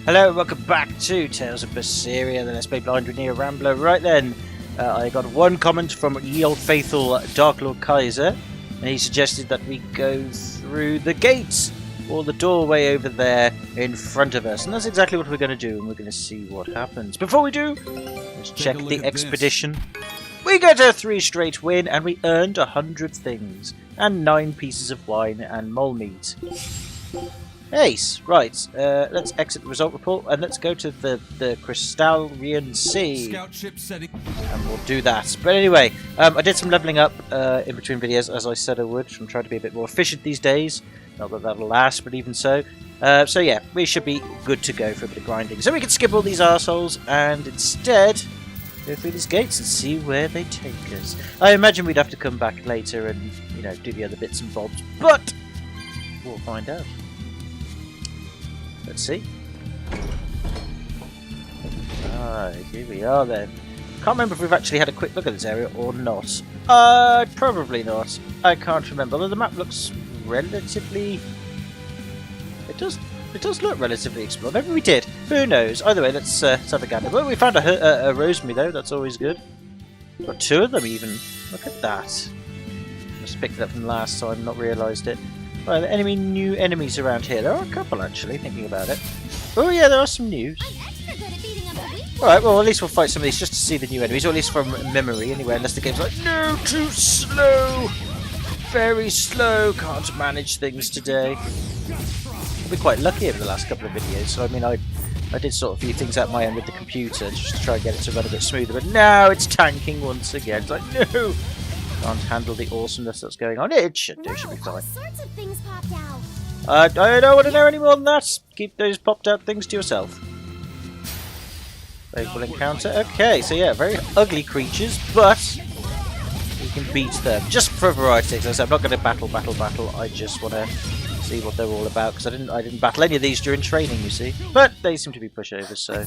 Hello and welcome back to Tales of Berseria, the Let's Play Blind Near Rambler. Right then, I got one comment from ye old faithful Dark Lord Kaiser, and he suggested that we go through the gates, or the doorway over there in front of us. And that's exactly what we're going to do, and we're going to see what happens. Before we do, let's check the expedition. We got a 3 straight win, and we earned 100 things, and 9 pieces of wine and mole meat. Ace, right, let's exit the result report and let's go to the Crystallian Sea. Scout ship setting. And we'll do that. But anyway, I did some levelling up in between videos, as I said I would. I'm trying to be a bit more efficient these days. Not that that'll last, but even so. So yeah, we should be good to go for a bit of grinding. So we can skip all these arseholes and instead go through these gates and see where they take us. I imagine we'd have to come back later and, you know, do the other bits and bobs, but we'll find out. Let's see. Alright, here we are then. Can't remember if we've actually had a quick look at this area or not. Probably not. I can't remember. Although the map looks relatively... It does look relatively explored. Maybe we did. Who knows? Either way, let's have a gander. Well, we found a rosemary though. That's always good. Got 2 of them even. Look at that. Must have picked it up from last time, not realised it. Right, are there any new enemies around here? There are a couple, actually, thinking about it. Oh yeah, there are some news. Alright, well, at least we'll fight some of these just to see the new enemies, or at least from memory, anyway, unless the game's like, no, too slow! Very slow, can't manage things today. I've been quite lucky over the last couple of videos, so I mean, I did sort of a few things at my end with the computer, just to try and get it to run a bit smoother, but now it's tanking once again. It's like, no! Can't handle the awesomeness that's going on. It should be fine. I don't want to know any more than that. Keep those popped out things to yourself. Faithful encounter. Okay, so yeah, very ugly creatures, but we can beat them. Just for variety, as I said, I'm not going to battle. I just want to see what they're all about, because I didn't battle any of these during training, you see. But they seem to be pushovers, so...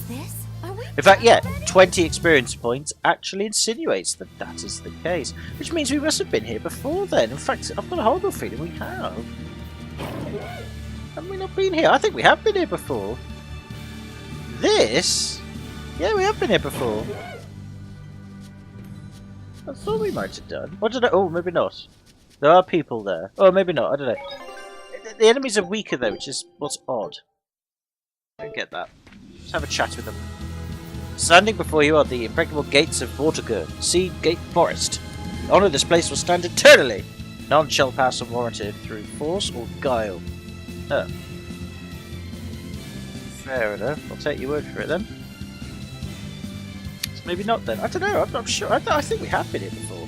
In fact, yeah, 20 experience points actually insinuates that that is the case. Which means we must have been here before then. In fact, I've got a horrible feeling we have. Have we not been here? I think we have been here before. This? Yeah, we have been here before. I thought we might have done. What did I... Oh, maybe not. There are people there. Oh, maybe not. I don't know. The enemies are weaker, though, which is what's odd. I don't get that. Let's have a chat with them. Standing before you are the impregnable gates of Vortigern, Seed Gate Forest. The honour of this place will stand eternally. None shall pass unwarranted through force or guile. Oh. Fair enough. I'll take your word for it then. So maybe not then. I don't know. I'm not sure. I think we have been here before.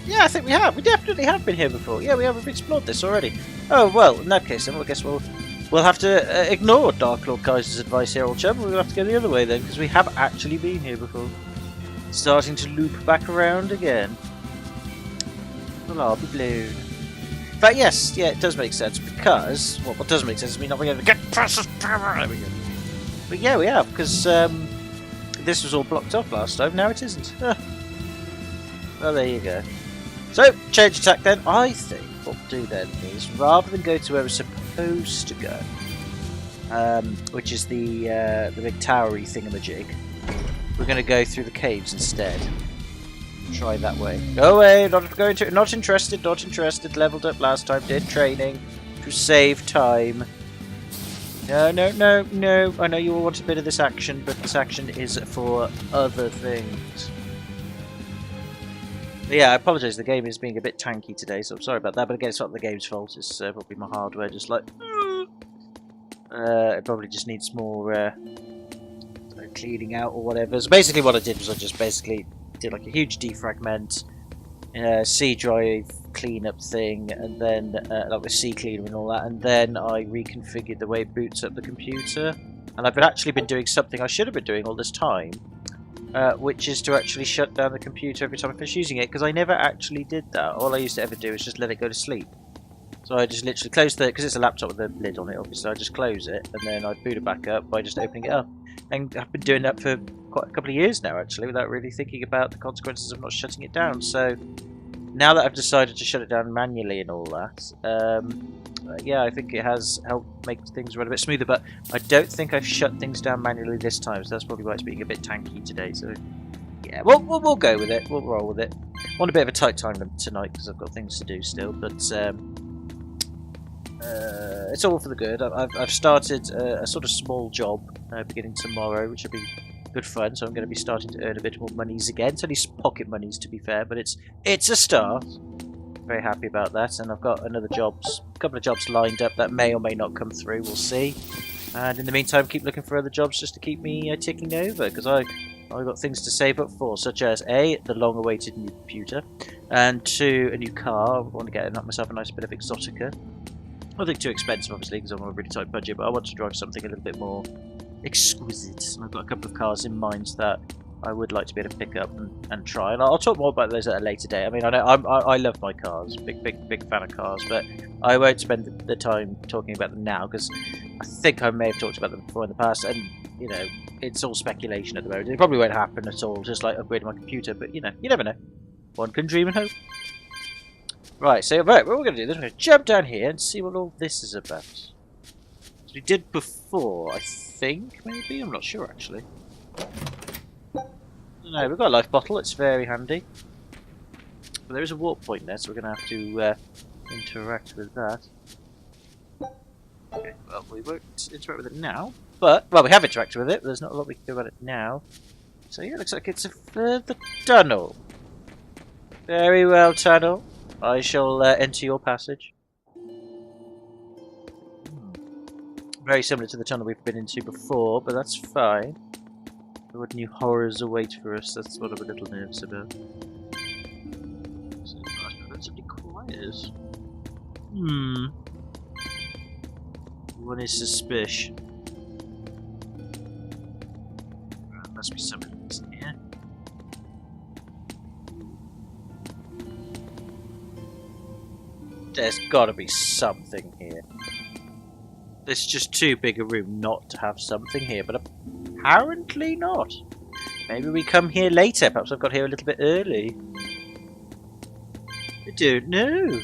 Yeah, I think we have. We definitely have been here before. Yeah, we have. We've explored this already. Oh, well, in that case then, I guess we'll have to ignore Dark Lord Kaiser's advice here, old chum. We'll have to go the other way then, because we have actually been here before. Starting to loop back around again. Well, I'll be blown. But yes, yeah, it does make sense, because... Well, what does make sense is we're not going to get past this power! There we go. But yeah, we have, because this was all blocked off last time. Now it isn't. Well, there you go. So, change attack then. I think what we'll do then is, rather than go to where we're supposed to go, which is the big towery thingamajig, we're going to go through the caves instead. Try that way. Go away, not going to, not interested, leveled up last time, did training to save time. No, I know you all want a bit of this action, but this action is for other things. But yeah, I apologise, the game is being a bit tanky today, so I'm sorry about that, but again, it's not the game's fault, it's probably my hardware, just like... it probably just needs more cleaning out or whatever. So basically what I did was I just basically did like a huge defragment, C drive cleanup thing, and then like with C cleaner and all that, and then I reconfigured the way it boots up the computer. And I've actually been doing something I should have been doing all this time, which is to actually shut down the computer every time I finish using it, because I never actually did that. All I used to ever do is just let it go to sleep. So I just literally close the, because it's a laptop with a lid on it obviously, I just close it and then I boot it back up by just opening it up. And I've been doing that for quite a couple of years now actually, without really thinking about the consequences of not shutting it down. So now that I've decided to shut it down manually and all that, yeah, I think it has helped make things run a bit smoother, but I don't think I've shut things down manually this time, so that's probably why it's being a bit tanky today. So yeah, we'll go with it. We'll roll with it. I want a bit of a tight time limit tonight because I've got things to do still, but it's all for the good. I've started a sort of small job beginning tomorrow, which will be good fun. So I'm going to be starting to earn a bit more monies again. It's only pocket monies, to be fair, but it's a start. Very happy about that, and I've got a couple of jobs lined up that may or may not come through. We'll see. And in the meantime, keep looking for other jobs just to keep me ticking over, because I've got things to save up for, such as A, the long-awaited new computer, and 2, a new car. I want to get myself a nice bit of exotica. Nothing too expensive, obviously, because I'm on a really tight budget, but I want to drive something a little bit more exquisite. And I've got a couple of cars in mind that I would like to be able to pick up and try. And I'll talk more about those at a later date. I mean, I love my cars, big fan of cars, but I won't spend the time talking about them now, because I think I may have talked about them before in the past, and you know, it's all speculation at the moment. It probably won't happen at all, just like upgrading my computer, but you know, you never know. One can dream and hope. Right, so right, what we're going to do is we're going to jump down here and see what all this is about. As we did before, I think, maybe? I'm not sure, actually. No, we've got a life bottle, it's very handy. But there is a warp point there, so we're going to have to interact with that. Okay, well, we won't interact with it now, but, well, we have interacted with it, but there's not a lot we can do about it now. So yeah, it looks like it's a further tunnel. Very well, tunnel. I shall enter your passage. Very similar to the tunnel we've been into before, but that's fine. What new horrors await for us? That's what I'm a little nervous about. So, relatively quiet. One is suspicious. There must be somebody in here. There's got to be something here. This is just too big a room not to have something here, but apparently not. Maybe we come here later. Perhaps I've got here a little bit early. I don't know.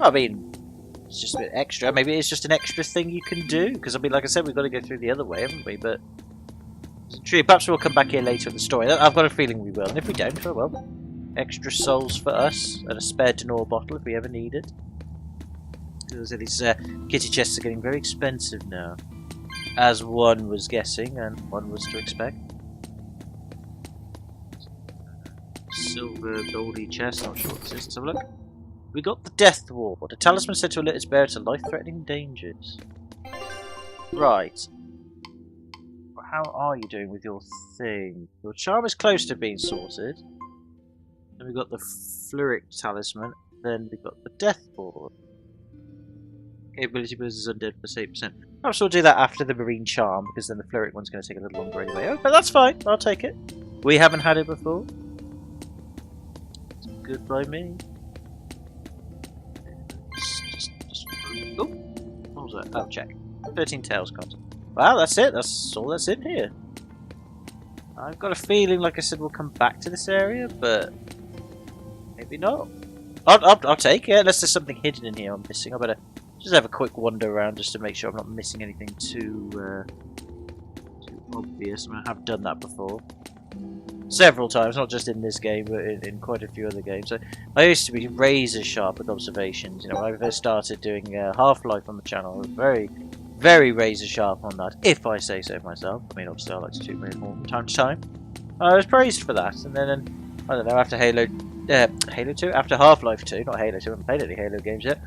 I mean, it's just a bit extra. Maybe it's just an extra thing you can do. Because I mean, like I said, we've got to go through the other way, haven't we? But it's true. Perhaps we'll come back here later in the story. I've got a feeling we will. And if we don't, oh well. Extra souls for us, and a spare Denor bottle if we ever need it. Because these kitty chests are getting very expensive now, as one was guessing and one was to expect. Silver goldy chest, not sure what this is. Let's have a look. We got the Death Ward, a talisman said to alert its bearer to life-threatening dangers. Right. How are you doing with your thing? Your charm is close to being sorted. Then we got the Fluric Talisman. Then we got the Death Board. Capability boosts undead for 8%. Perhaps we'll do that after the Marine Charm, because then the Fluric one's going to take a little longer anyway. Oh, but that's fine. I'll take it. We haven't had it before. It's good by me. Oh, what was that? Oh, check. 13 tails content. Wow, that's it. That's all that's in here. I've got a feeling, like I said, we'll come back to this area, but maybe not. I'll take it, unless there's something hidden in here I'm missing. I better just have a quick wander around just to make sure I'm not missing anything too obvious. I mean, I have done that before. Several times, not just in this game, but in quite a few other games. I used to be razor sharp with observations. You know, when I first started doing Half-Life on the channel, I was very, very razor sharp on that, if I say so myself. I mean, obviously I like to toot my own horn from time to time. I was praised for that, and then, I don't know, after Halo 2? After Half-Life 2, not Halo 2, I haven't played any Halo games yet.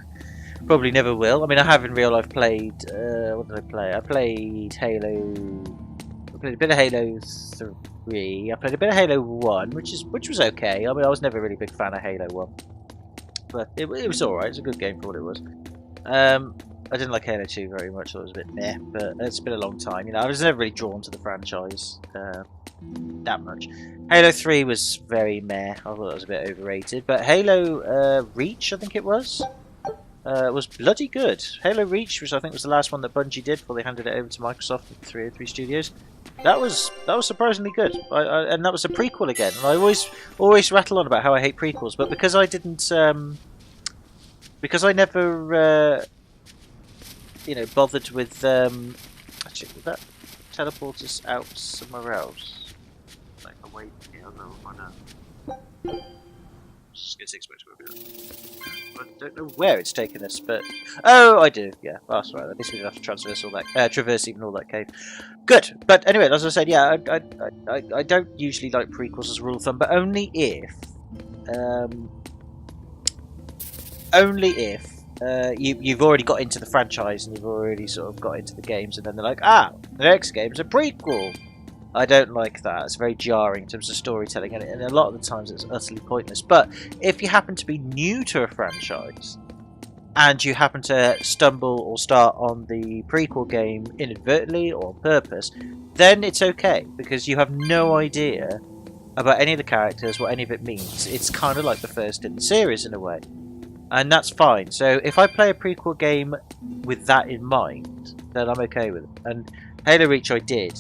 Probably never will. I mean, I have in real life played, what did I play? I played I played a bit of Halo 3, I played a bit of Halo 1, which was okay. I mean, I was never a really big fan of Halo 1. But it was alright, it's a good game for what it was. I didn't like Halo 2 very much, so it was a bit meh, but it's been a long time. You know, I was never really drawn to the franchise that much. Halo 3 was very meh, I thought it was a bit overrated, but Halo Reach, I think it was, was bloody good. Halo Reach, which I think was the last one that Bungie did before they handed it over to Microsoft at 303 Studios. That was surprisingly good. And that was a prequel again. And I always rattle on about how I hate prequels, but because I didn't, because I never, bothered with. Actually, would that teleport us out somewhere else? Like away from here, although why not? Just gonna take I don't know where it's taken us, but oh, I do. Yeah, that's right. At least we didn't have to traverse even all that cave. Good, but anyway, as I said, yeah, I don't usually like prequels as a rule of thumb, but only if you've already got into the franchise and you've already sort of got into the games, and then they're like, the next game's a prequel. I don't like that. It's very jarring in terms of storytelling, and a lot of the times it's utterly pointless. But if you happen to be new to a franchise and you happen to stumble or start on the prequel game inadvertently or on purpose, then it's okay, because you have no idea about any of the characters, what any of it means. It's kind of like the first in the series in a way, and that's fine. So if I play a prequel game with that in mind, then I'm okay with it. And Halo Reach I did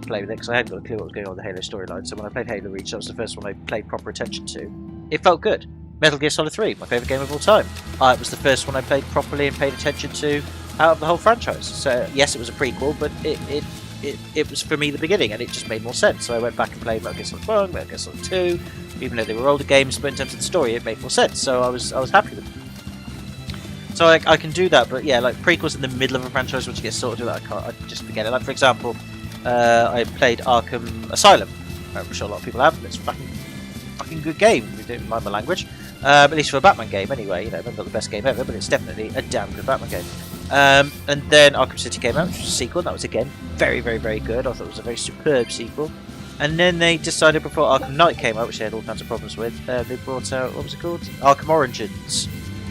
play with it because I hadn't got a clue what was going on with the Halo storyline, so when I played Halo Reach, that was the first one I paid proper attention to. It felt good. Metal Gear Solid 3, my favourite game of all time. It was the first one I played properly and paid attention to out of the whole franchise. So yes, it was a prequel, but it was for me the beginning, and it just made more sense. So I went back and played Metal Gear Solid 1, Metal Gear Solid 2, even though they were older games, but in terms of the story, it made more sense. So I was happy with it. So I can do that, but yeah, like prequels in the middle of a franchise, once you get sorted, I just forget it. Like for example, I played Arkham Asylum. I'm sure a lot of people have. It's a fucking good game. If you don't mind my language, at least for a Batman game, anyway. Maybe not the best game ever, but it's definitely a damn good Batman game. And then Arkham City came out, which was a sequel, and that was again very, very, very good. I thought it was a very superb sequel. And then they decided before Arkham Knight came out, which they had all kinds of problems with, they brought out, what was it called? Arkham Origins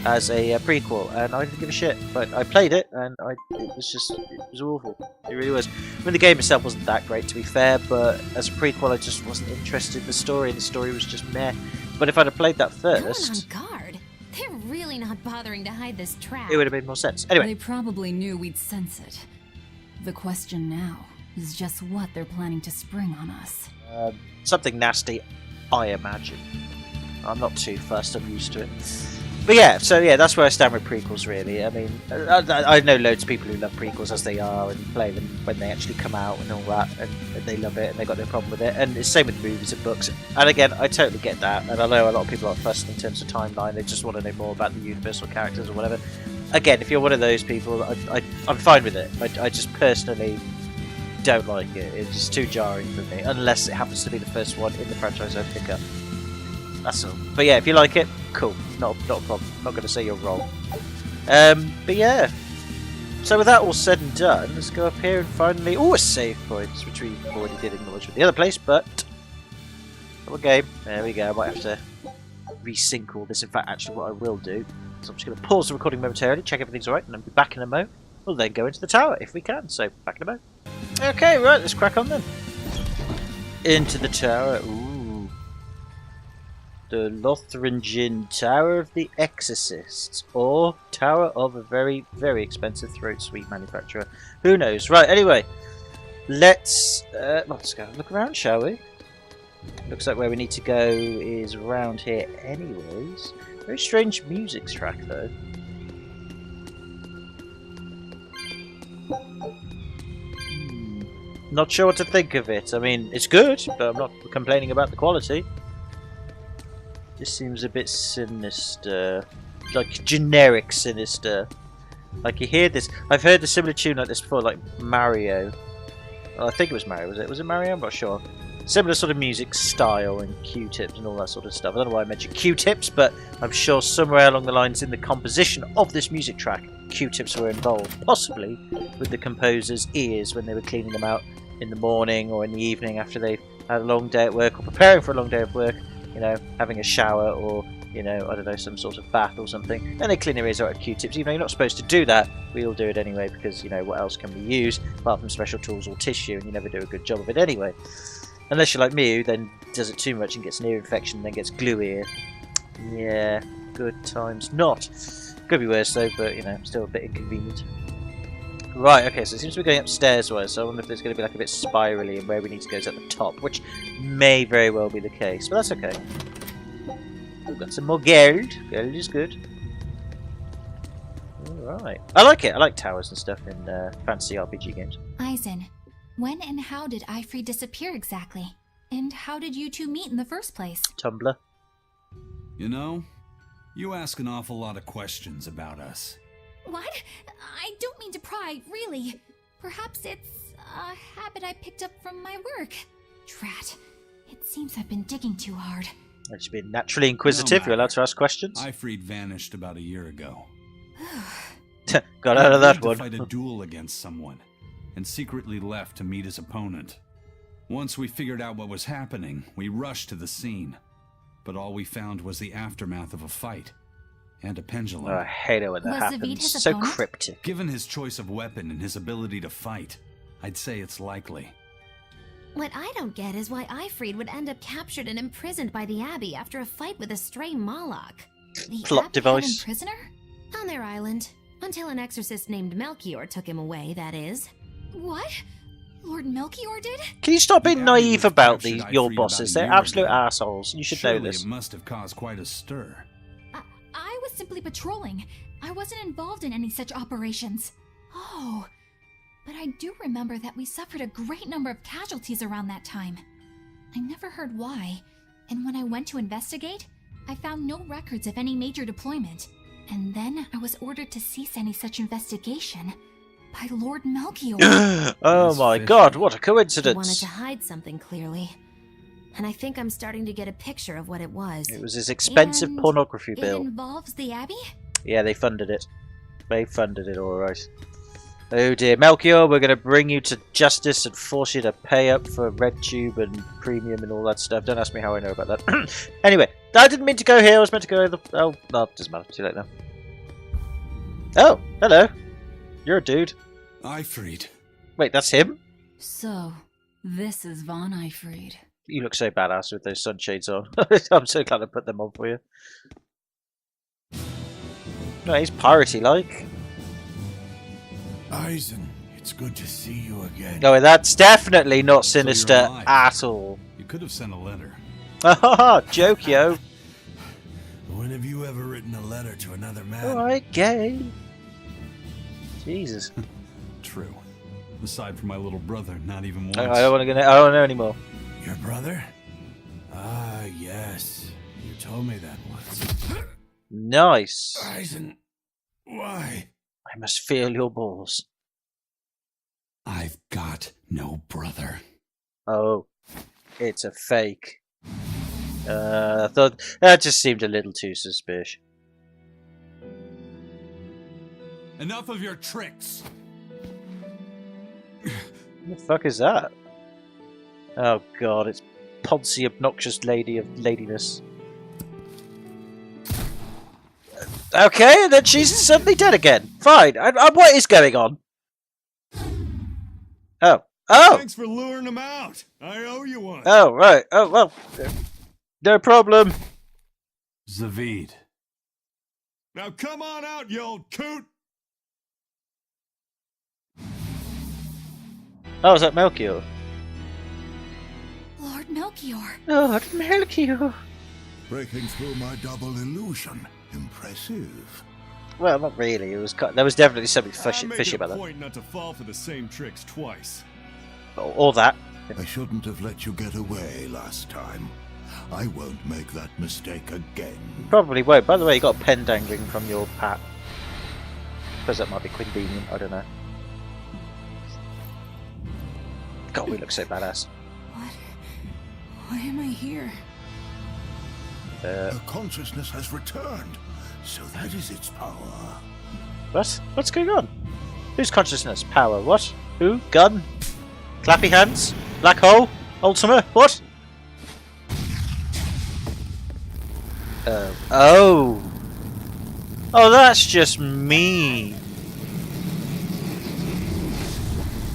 as a prequel, and I didn't give a shit, but I played it, and it was awful. It really was. I mean, the game itself wasn't that great, to be fair, but as a prequel, I just wasn't interested in the story, and the story was just meh. But if I'd have played that first, on guard. They're really not bothering to hide this trap. It would have made more sense. Anyway, they probably knew we'd sense it. The question now is just what they're planning to spring on us. Something nasty, I imagine. I'm not too fussed. I'm used to it. But yeah, so yeah, that's where I stand with prequels, really. I mean, I know loads of people who love prequels as they are and play them when they actually come out and all that, and they love it and they've got no problem with it. And it's the same with movies and books. And again, I totally get that. And I know a lot of people are fussed in terms of timeline. They just want to know more about the universal characters or whatever. Again, if you're one of those people, I'm fine with it. I just personally don't like it. It's just too jarring for me, unless it happens to be the first one in the franchise I pick up. That's all. But yeah, if you like it, cool. Not a problem. Not going to say you're wrong. But yeah. So with that all said and done, let's go up here and finally... a save point, which we already did acknowledge with the other place, but... Double game. There we go. I might have to resync all this. In fact, actually what I will do is I'm just going to pause the recording momentarily, check everything's alright, and then be back in a mo. We'll then go into the tower, if we can. So, back in a mo. Okay, right, let's crack on then. Into the tower. Ooh. The Lothringen Tower of the Exorcists, or Tower of a very, very expensive throat sweet manufacturer. Who knows? Right, anyway, let's go look around, shall we? Looks like where we need to go is around here anyways. Very strange music track though. Not sure what to think of it. I mean, it's good, but I'm not complaining about the quality. This seems a bit sinister. Like generic sinister. Like you hear this. I've heard a similar tune like this before, like Mario. Well, I think it was Mario, was it? Was it Mario? I'm not sure. Similar sort of music style and Q-tips and all that sort of stuff. I don't know why I mentioned Q-tips, but I'm sure somewhere along the lines in the composition of this music track, Q-tips were involved. Possibly with the composer's ears when they were cleaning them out in the morning or in the evening after they had a long day at work or preparing for a long day of work. You know, having a shower or, you know, I don't know, some sort of bath or something. And they clean their ears out with Q-tips. Even though you're not supposed to do that, we all do it anyway because, you know, what else can we use apart from special tools or tissue, and you never do a good job of it anyway. Unless you're like me, who then does it too much and gets an ear infection and then gets glue ear. Yeah, good times not. Could be worse though, but you know, still a bit inconvenient. Right, okay, so it seems to be going upstairs wise, so I wonder if there's going to be like a bit spirally and where we need to go is at the top, which may very well be the case, but that's okay. We've got some more gold. Gold is good. Alright. I like it. I like towers and stuff in fancy RPG games. Eisen, when and how did Eifried disappear exactly? And how did you two meet in the first place? Tumblr. You know, you ask an awful lot of questions about us. What? I don't mean to pry, really. Perhaps it's a habit I picked up from my work. Drat. It seems I've been digging too hard. I've just been naturally inquisitive. No You're allowed to ask questions. Eifried vanished about a year ago. Got out of that to one. fight a duel against someone, and secretly left to meet his opponent. Once we figured out what was happening, we rushed to the scene. But all we found was the aftermath of a fight. And a pendulum. Oh, I hate it when that Was happens. Zavid his So opponent? cryptic. Given his choice of weapon and his ability to fight, I'd say it's likely. What I don't get is why Eifried would end up captured and imprisoned by the Abbey after a fight with a stray Moloch. The Plot Abbey device. had him prisoner? On their island. Until an exorcist named Melchior took him away, that is. What? Lord Melchior did? Can you stop being The Abbey naive was about captured your Eifried bosses? about a They're year absolute ago. assholes. You should Surely know this. it must have caused quite a stir. I was simply patrolling. I wasn't involved in any such operations. Oh, but I do remember that we suffered a great number of casualties around that time. I never heard why, and when I went to investigate, I found no records of any major deployment. And then I was ordered to cease any such investigation by Lord Melchior. Oh That's my fishy. god, what a He wanted coincidence. to hide something, clearly. And I think I'm starting to get a picture of what it was. It was his expensive And pornography It bill. involves the Abbey? Yeah, they funded it. They funded it, alright. Oh dear, Melchior, we're going to bring you to justice and force you to pay up for RedTube and Premium and all that stuff. Don't ask me how I know about that. Anyway, I didn't mean to go here. I was meant to go the... Oh, no, doesn't matter. Too late now. Oh, hello. You're a dude. Eifried. Wait, that's him? So, this is Von Eifried. You look so badass with those sunshades on. I'm so glad I put them on for you. No, he's piratey-like. Eisen, it's good to see you again. No, that's definitely not So you're sinister alive. at all. You could have sent a letter. Ha joke, yo. When have you ever written a letter to another man? Alright, gay. Jesus. True. Aside from my little brother, not even once. I don't want to go. I don't know anymore. Your brother? Ah, yes. You told me that once. Nice. Eisen, why? I must feel your balls. I've got no brother. Oh, it's a fake. I thought that just seemed a little too suspicious. Enough of your tricks! What the fuck is that? Oh god, it's Poncy, obnoxious lady of ladiness. Okay, and then she's suddenly dead again. Fine. What is going on? Oh. Oh! Thanks for luring him out. I owe you one. Oh, right. Oh, well. No problem. Zavid. Now come on out, you old coot. Oh, is that Melchior? Lord Melchior. Lord Melchior. Breaking through my double illusion. Impressive. Well, not really. It was there was definitely something I fishy make about a that. point not to fall for the same tricks twice. Or that. I shouldn't have let you get away last time. I won't make that mistake again. Probably won't. By the way, you got a pen dangling from your hat. Suppose that might be convenient. I don't know. God, we look so badass. Why am I here? Her consciousness has returned, so that is its power. What? What's going on? Whose consciousness? Power? What? Who? Gun? Clappy hands? Black hole? Ultima? What? Oh. Oh, that's just mean.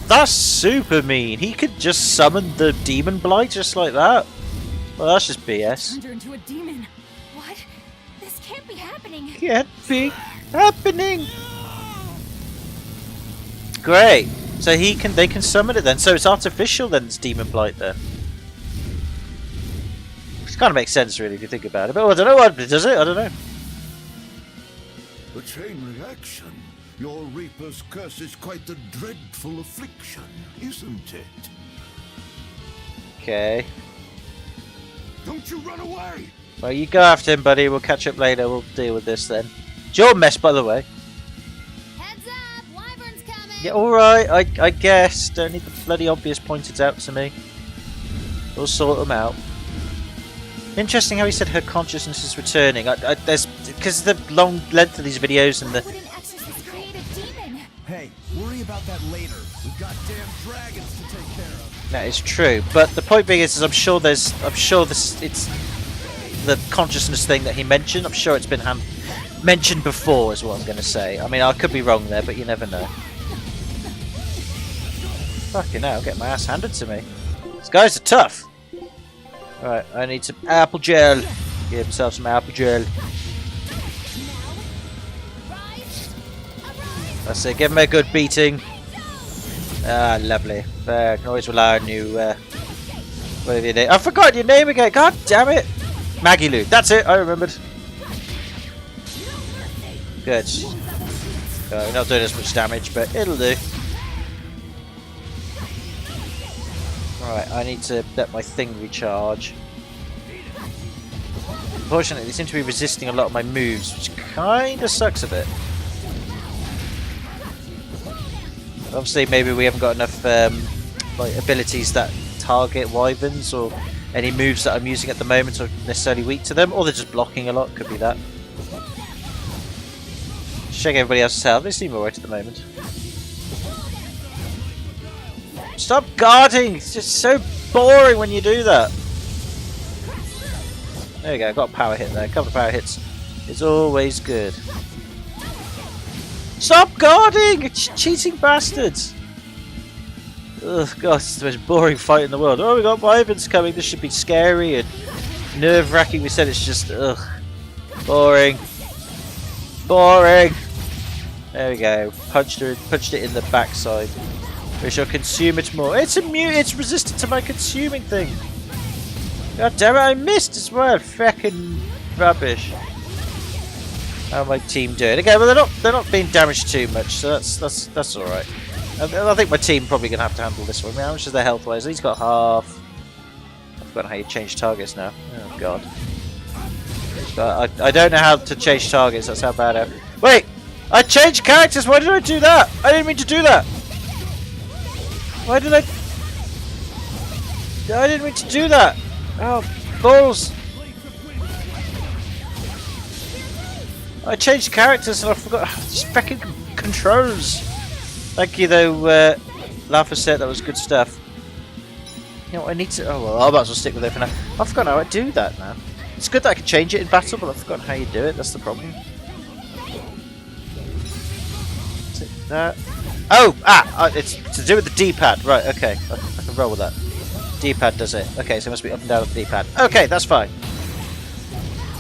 That's super mean. He could just summon the demon blight just like that. Well, that's just BS. Turned her into a demon. What? This can't be happening. Can't be. happening? Great. So they can summon it then. So it's artificial then, it's Demon Blight then. Which kind of makes sense really if you think about it. But I don't know what does it? I don't know. A chain reaction. Your Reaper's curse is quite a dreadful affliction, isn't it? Okay. Don't you run away! Well, you go after him, buddy. We'll catch up later. We'll deal with this then. It's your mess, by the way. Heads up! Wyvern's coming! Yeah, alright, I guess. Don't need the bloody obvious pointed out to me. We'll sort them out. Interesting how he said her consciousness is returning. There's because the long length of these videos and the. Would an exorcist create a demon? Hey, worry about that later. We've got damn dragons to take care of. That is true, but the point being is I'm sure this it's the consciousness thing that he mentioned. I'm sure it's been mentioned before, is what I'm going to say. I mean, I could be wrong there, but you never know. Fucking hell, get my ass handed to me. These guys are tough. Right, I need some apple gel. Give himself some apple gel. That's it, give him a good beating. Ah, lovely. There, I can always rely on you. Whatever your name. I forgot your name again. God damn it. Maggie Lou. That's it. I remembered. Good. We're not doing as much damage, but it'll do. Right, I need to let my thing recharge. Unfortunately, they seem to be resisting a lot of my moves, which kind of sucks a bit. Obviously, maybe we haven't got enough like abilities that target wyverns, or any moves that I'm using at the moment are necessarily weak to them, or they're just blocking a lot. Could be that. Check everybody else's health. They seem alright at the moment. Stop guarding! It's just so boring when you do that. There we go. Got a power hit there. A couple of power hits. It's always good. Stop guarding! Cheating bastards! Ugh, God, it's the most boring fight in the world. Oh, we got wyverns coming. This should be scary and nerve-wracking. We said it's just ugh, boring, boring. There we go. Punched it in the backside. We shall consume it more. It's immune. It's resistant to my consuming thing. God damn it! I missed as well. Feckin' rubbish. How my team doing? Okay, well they're not being damaged too much, so that's all right. I think my team probably gonna have to handle this one. I mean, how much is their health wise? He's got half. I've forgotten how you change targets now. Oh god. I don't know how to change targets. That's how bad I am. Wait, I changed characters. Why did I do that? I didn't mean to do that. Why did I didn't mean to do that. Oh balls. I changed characters and I forgot. Just fucking controls. Thank you though, Laugher said that was good stuff. You know what, I need to. Oh well, I might as well stick with it for now. I've forgotten how I do that now. It's good that I can change it in battle, but I've forgotten how you do it. That's the problem. Is it that? Oh, it's to do with the D-pad. Right, okay, I can roll with that. D-pad does it. Okay, so it must be up and down with the D-pad. Okay, that's fine.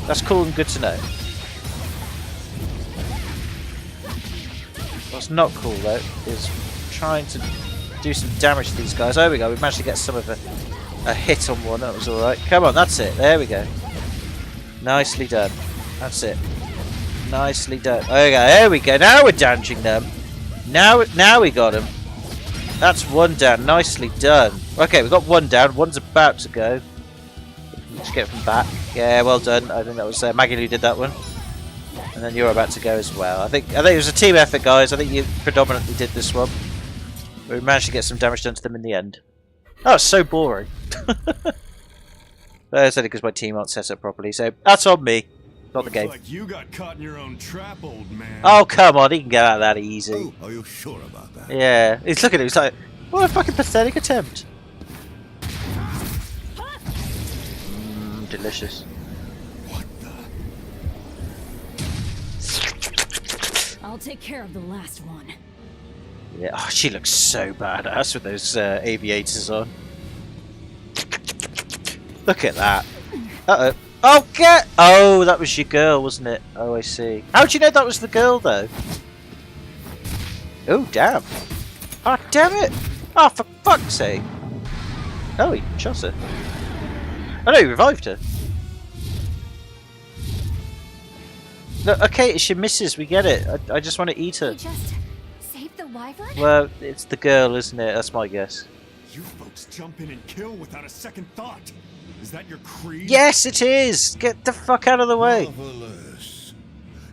That's cool and good to know. What's not cool though is trying to do some damage to these guys. There we go. We managed to get some of a hit on one. That was all right. Come on, that's it. There we go. Nicely done. That's it. Nicely done. Okay, there we go. Now we're damaging them. Now we got him. That's one down. Nicely done. Okay, we got one down. One's about to go. Let's get from back. Yeah, well done. I think that was Maggie who did that one. And then you're about to go as well. I think it was a team effort, guys. I think you predominantly did this one. We managed to get some damage done to them in the end. Oh, it's so boring. That's only because my team aren't set up properly. So that's on me, not the game. Looks like you got caught in your own trap, old man. Oh come on, he can get out of that easy. Oh, are you sure about that? Yeah, he's looking at him. He's like, what a fucking pathetic attempt. Delicious. I'll take care of the last one. Yeah, oh, she looks so badass with those aviators on. Look at that. Uh-oh. Oh, get! Oh, that was your girl, wasn't it? Oh, I see. How'd you know that was the girl, though? Oh, damn. Ah, damn it! Ah, for fuck's sake! Oh, he shot her. Oh no, he revived her. No, okay, it's your missus, we get it. I just want to eat her. You just saved the wyvern? Well, it's the girl, isn't it? That's my guess. You folks jump in and kill without a second thought. Is that your creed? Yes, it is! Get the fuck out of the way! Marvelous.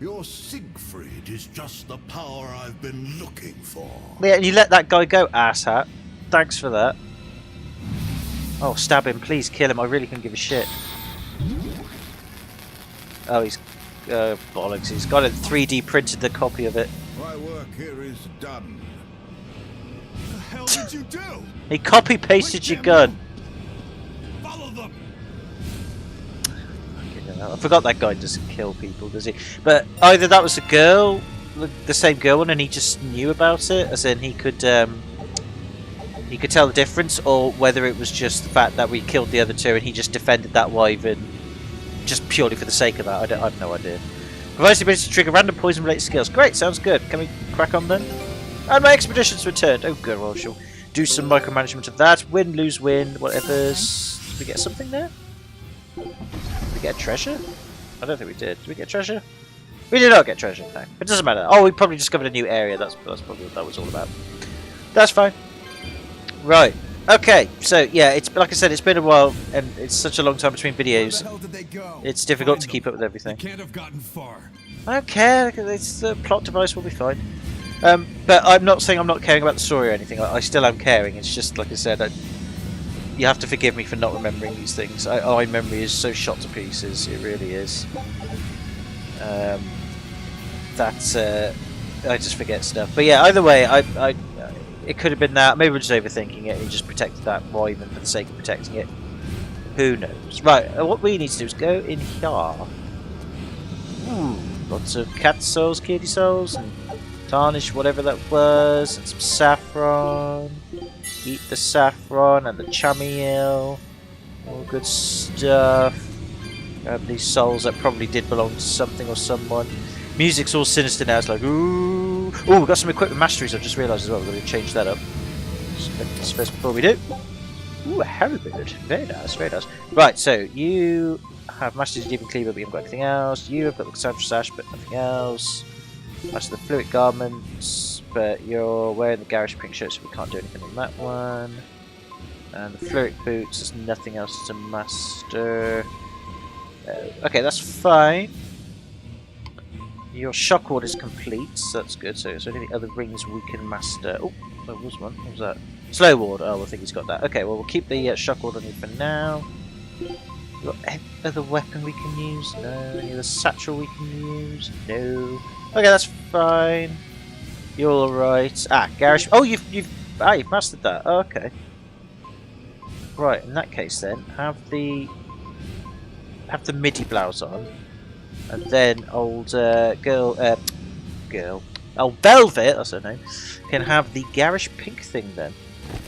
Your Siegfried is just the power I've been looking for. Yeah, and you let that guy go, asshat. Thanks for that. Oh, stab him, please kill him. I really couldn't give a shit. Oh, he's bollocks. He's got it 3D printed the copy of it. My work here is done. What the hell did you do? He copy pasted your gun. Follow them. I forgot that guy doesn't kill people, does he? But either that was a girl, the same girl one, and he just knew about it, as in he could tell the difference, or whether it was just the fact that we killed the other two and he just defended that wyvern just purely for the sake of that. I have no idea. Provides the ability to trigger random poison related skills. Great, sounds good. Can we crack on then? And my expedition's returned. Oh good, well she'll do some micromanagement of that. Win, lose, win, whatever. Did we get something there? Did we get a treasure? I don't think we did. Did we get treasure? We did not get treasure, no. It doesn't matter. Oh, we probably discovered a new area. That's probably what that was all about. That's fine. Right. Okay. So yeah, it's like I said, it's been a while, and it's such a long time between videos. Where the hell did they go? It's difficult Find to them. keep up with everything. They can't have gotten far. I don't care. It's the plot device will be fine. But I'm not saying I'm not caring about the story or anything. I still am caring. It's just like I said. You have to forgive me for not remembering these things. My memory is so shot to pieces. It really is. I just forget stuff. But yeah, either way, it could have been that. Maybe we're just overthinking it. And he just protected that wyvern for the sake of protecting it. Who knows? Right. What we need to do is go in here. Ooh, lots of cat souls, kitty souls, and tarnish whatever that was, and some saffron. Eat the saffron and the chamomile. All good stuff. Grab these souls that probably did belong to something or someone. Music's all sinister now. It's like, ooh. Oh, we've got some equipment masteries. I've just realised as well. We're going to change that up. Just first before we do. Ooh, a halberd. Very nice, very nice. Right, so you have mastered the Demon Cleaver, but you haven't got anything else. You have got the Cassandra Sash, but nothing else. Master the Fluid Garments, but you're wearing the Garish pink shirt, so we can't do anything on that one. And the Fluid Boots, there's nothing else to master. Okay, that's fine. Your shock ward is complete, so that's good. So, is there any other rings we can master? Oh, there was one. What was that? Slow ward. Oh, I think he's got that. Okay, well, we'll keep the shock ward on you for now. Got any other weapon we can use? No. Any other satchel we can use? No. Okay, that's fine. You're all right. Ah, Garish. Oh, you've mastered that. Oh, okay. Right. In that case, then have the MIDI blouse on. And then old old Velvet, that's her name, can have the garish pink thing then.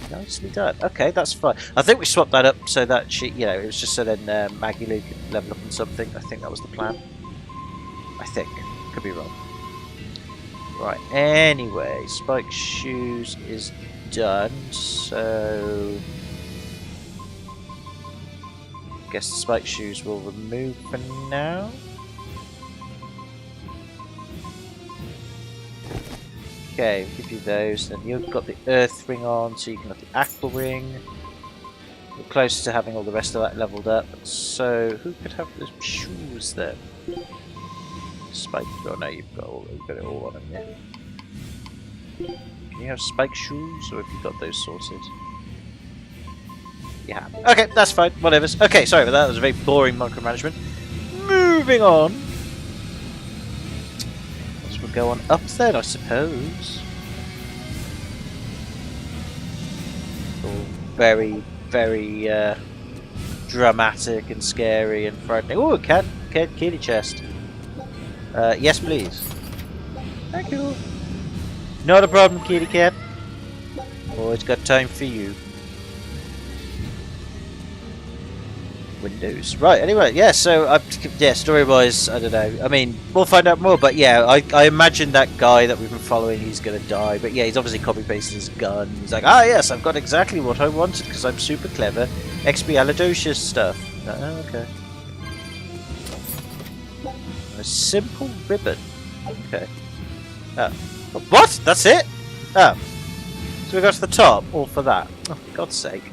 Nicely done. Okay, that's fine. I think we swapped that up so that she, it was just so then Maggie Lou could level up on something. I think that was the plan. I think. Could be wrong. Right, anyway, Spike Shoes is done, so guess the Spike Shoes will remove for now. Okay, we'll give you those. Then you've got the Earth Ring on, so you can have the Aqua Ring. We're close to having all the rest of that leveled up. So, who could have the shoes then? Spike. Oh no, you've got it all on them, yeah. Can you have spike shoes, or have you got those sorted? Yeah. Okay, that's fine. Whatever. Okay, sorry about that. That was a very boring micromanagement. Moving on. We'll go on up then, I suppose. All very, very dramatic and scary and frightening. Oh, kitty chest. Yes, please. Thank you. Not a problem, kitty cat. Always got time for you. Windows. Right, anyway, yeah, so, yeah, story-wise, I don't know. I mean, we'll find out more, but yeah, I imagine that guy that we've been following, he's going to die. But yeah, he's obviously copy-pasted his gun. He's like, ah, yes, I've got exactly what I wanted because I'm super clever. Expialidocious stuff. Okay. A simple ribbon. Okay. Oh. What? That's it? Oh. So we go to the top, all for that. Oh, for God's sake.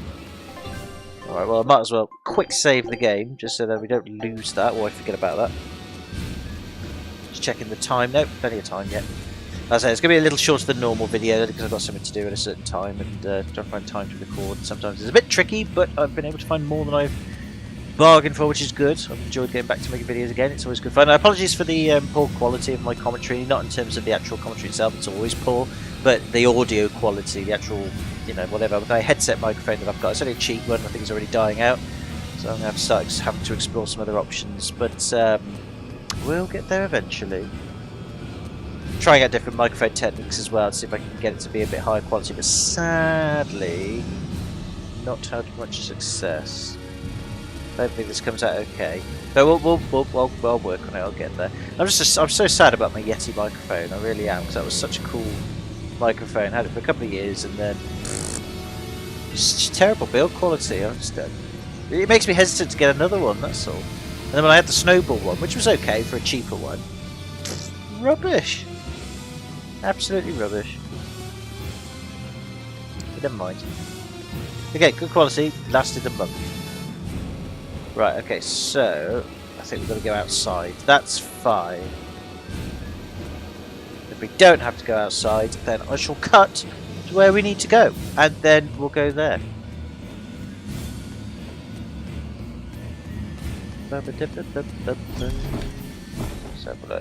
Alright, well I might as well quick save the game, just so that we don't lose that, or I forget about that. Just checking the time. Nope, plenty of time yet. As I say, it's going to be a little shorter than normal video, because I've got something to do at a certain time, and trying to find time to record. Sometimes it's a bit tricky, but I've been able to find more than I've bargained for, which is good. I've enjoyed getting back to making videos again, it's always good fun. Apologies for the poor quality of my commentary, not in terms of the actual commentary itself, it's always poor, but the audio quality, the actual, you know, whatever. With my headset microphone that I've got, it's only a cheap one, I think it's already dying out, so I'm going to have to start having to explore some other options, but we'll get there eventually. Trying out different microphone techniques as well to see if I can get it to be a bit higher quality, but sadly, not had much success. Hopefully this comes out okay. But we'll work on it. I'll get there. I'm so sad about my Yeti microphone. I really am, because that was such a cool microphone. I had it for a couple of years, and then just terrible build quality. It makes me hesitant to get another one. That's all. And then when I had the Snowball one, which was okay for a cheaper one, rubbish. Absolutely rubbish. But never mind. Okay, good quality. Lasted a month. Right, okay, so I think we've got to go outside. That's fine. If we don't have to go outside, then I shall cut to where we need to go, and then we'll go there.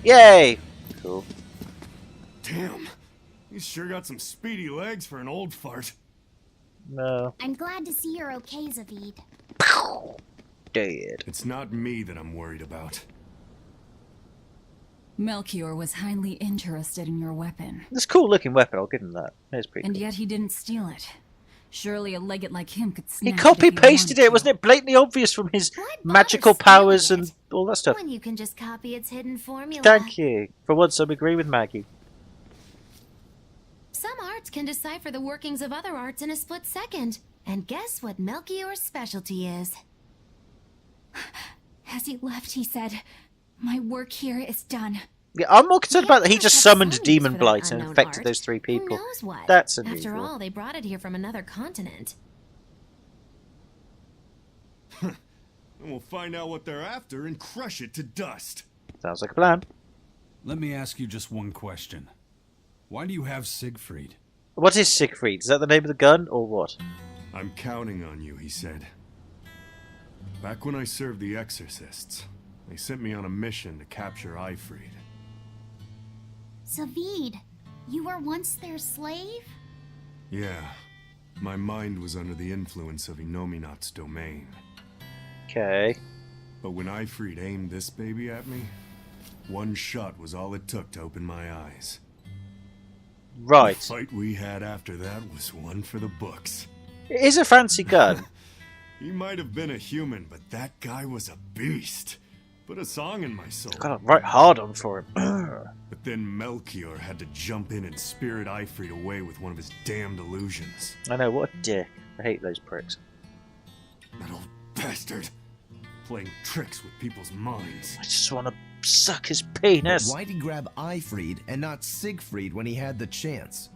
Yay! Cool. Damn, you sure got some speedy legs for an old fart. No. I'm glad to see you're okay, Zavid. Dead. It's not me that I'm worried about. Melchior was highly interested in your weapon. It's a cool looking weapon, I'll give him that. It's pretty And cool. yet he didn't steal it. Surely a legate like him could snatch He it if copy pasted wanted it, wasn't it blatantly obvious from his What magical bothers powers stealing and it? all that stuff? When you can just copy its hidden formula. Thank you. For once, I agree with Maggie. Some arts can decipher the workings of other arts in a split second. And guess what Melchior's specialty is? As he left, he said, "My work here is done." Yeah, I'm more concerned about that he Melchior just had summoned some use Demon for that Blight and unknown infected art. those 3 people. Who knows what? That's After unusual. all, they brought it here from another continent. And we'll find out what they're after and crush it to dust. Sounds like a plan. Let me ask you just one question. Why do you have Siegfried? What is Siegfried? Is that the name of the gun, or what? I'm counting on you, he said. Back when I served the Exorcists, they sent me on a mission to capture Eifried. Zavid, you were once their slave? Yeah, my mind was under the influence of Inominat's domain. Okay. But when Eifried aimed this baby at me, one shot was all it took to open my eyes. Right. The fight we had after that was one for the books. It is a fancy gun. He might have been a human, but that guy was a beast. Put a song in my soul. Got a right hard on for him. But then Melchior had to jump in and spirit Eifried away with one of his damned illusions. I know, what a dick. I hate those pricks. That old bastard. Playing tricks with people's minds. I just want to suck his But penis. why'd he grab Eifried and not Siegfried when he had the chance?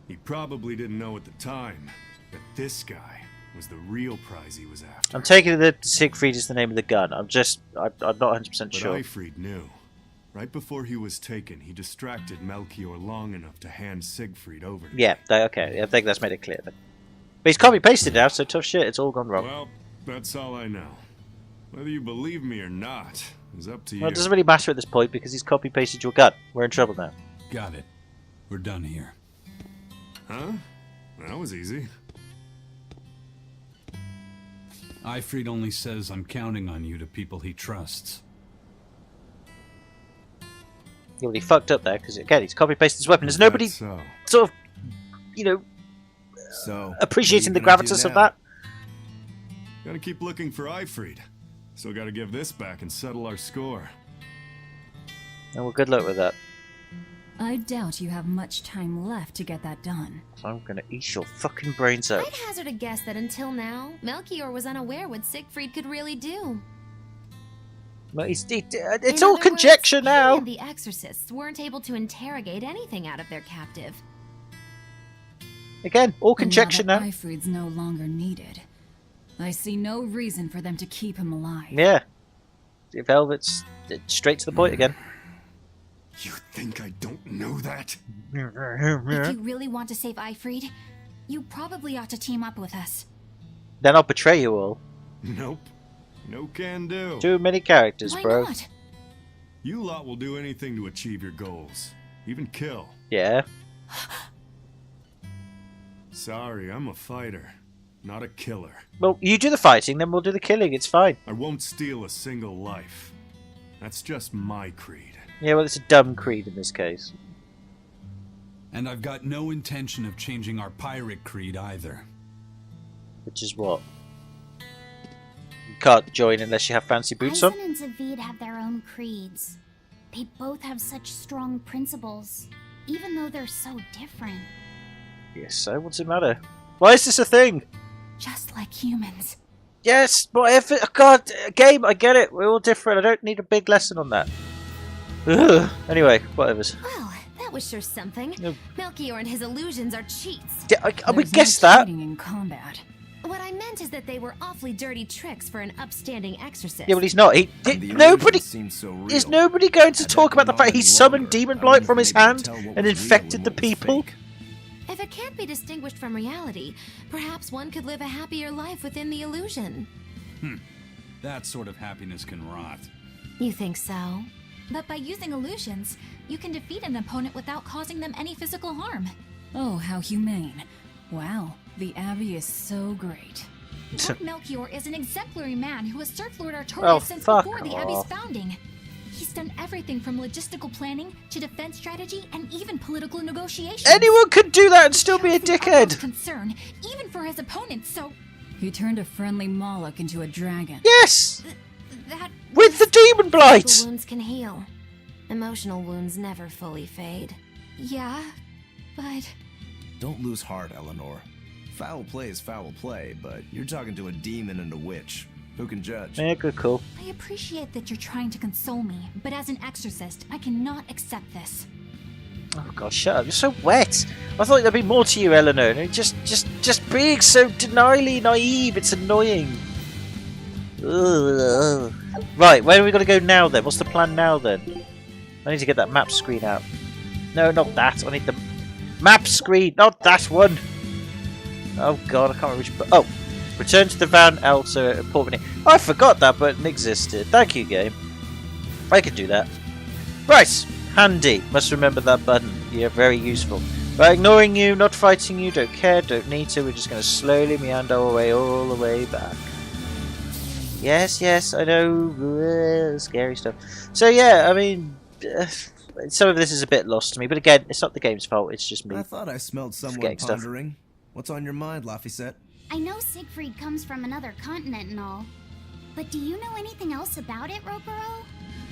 He probably didn't know at the time that this guy was the real prize he was after. I'm taking that Siegfried is the name of the gun. I'm not 100% But sure. Eifried knew. Right before he was taken, he distracted Melchior long enough to hand Siegfried over to Yeah, okay. I think that's made it clear then. But he's copy-pasted now, so tough shit. It's all gone wrong. Well, that's all I know. Whether you believe me or not is up to you. Well, it doesn't really matter at this point because he's copy-pasted your gun. We're in trouble now. Got it. We're done here. Huh? That was easy. Eifried only says I'm counting on you to people he trusts. Yeah, well, he fucked up there because, again, he's copy-pasted his weapon. There's nobody That's so. sort of, you know, So, appreciating the what are you gonna do gravitas of now? that. Gotta keep looking for Ifrid. Still gotta give this back and settle our score. And well, good luck with that. I doubt you have much time left to get that done. I'm gonna eat your fucking brains out. I'd hazard a guess that until now, Melchior was unaware what Siegfried could really do. Well, it's In all other conjecture words, he now. and the exorcists weren't able to interrogate anything out of their captive. Again, all conjecture now. now. That Ifrid's no longer needed. I see no reason for them to keep him alive. Yeah. The Velvet's straight to the point again. You think I don't know that? If you really want to save Ifrid, you probably ought to team up with us. Then I'll betray you all. Nope. No can do. Too many characters, Why bro. not? You lot will do anything to achieve your goals. Even kill. Yeah. Sorry, I'm a fighter, not a killer. Well, you do the fighting, then we'll do the killing. It's fine. I won't steal a single life. That's just my creed. Yeah, well, it's a dumb creed in this case. And I've got no intention of changing our pirate creed either. Which is what? You can't join unless you have fancy boots on? Eisen and Zavid have their own creeds. They both have such strong principles, even though they're so different. Yes, so what's the matter? Why is this a thing? Just like humans. Yes, whatever. God, game, I get it. We're all different. I don't need a big lesson on that. Ugh. Anyway, whatever's. Well, that was sure something. No. Melchior and his illusions are cheats. Yeah, I would There's guess no that. cheating in combat. What I meant is that they were awfully dirty tricks for an upstanding exorcist. Yeah, well, he's not. Nobody. Is nobody going to talk about the fact he summoned demon blight from his hand and infected the people? If it can't be distinguished from reality, perhaps one could live a happier life within the illusion. That sort of happiness can rot. You think so? But by using illusions, you can defeat an opponent without causing them any physical harm. Oh, how humane. Wow, the Abbey is so great. Lord Melchior is an exemplary man who has served Lord Artorias Oh, since fuck before the off. Abbey's founding. He's done everything from logistical planning to defense strategy and even political negotiations. Anyone could do that and still be a Shows the utmost dickhead. concern, even for his opponents. So He turned a friendly Moloch into a dragon. Yes, that with the demon blight. Physical wounds can heal. Emotional wounds never fully fade. yeah, but Don't lose heart, Eleanor. Foul play is foul play, but you're talking to a demon and a witch. Who can judge? Yeah, good call. I appreciate that you're trying to console me. But as an exorcist, I cannot accept this. Oh god, shut up! You're so wet. I thought there'd be more to you, Eleanor. And just being so denially naive. It's annoying. Ugh. Right, where are we going to go now then? What's the plan now then? I need to get that map screen out. No, not that. I need the map screen, not that one. Oh god, I can't remember which. Oh, return to the Van Elsa at Port Venir. I forgot that button existed. Thank you, game. I can do that. Right, handy. Must remember that button. Yeah, very useful. Right, ignoring you, not fighting you, don't care, don't need to. We're just going to slowly meander our way all the way back. Yes, I know. Scary stuff. So yeah, I mean, some of this is a bit lost to me, but again, it's not the game's fault. It's just me. I thought I smelled someone Forgetting stuff. pondering. What's on your mind, Laphicet? I know Siegfried comes from another continent and all, but do you know anything else about it, Ropero?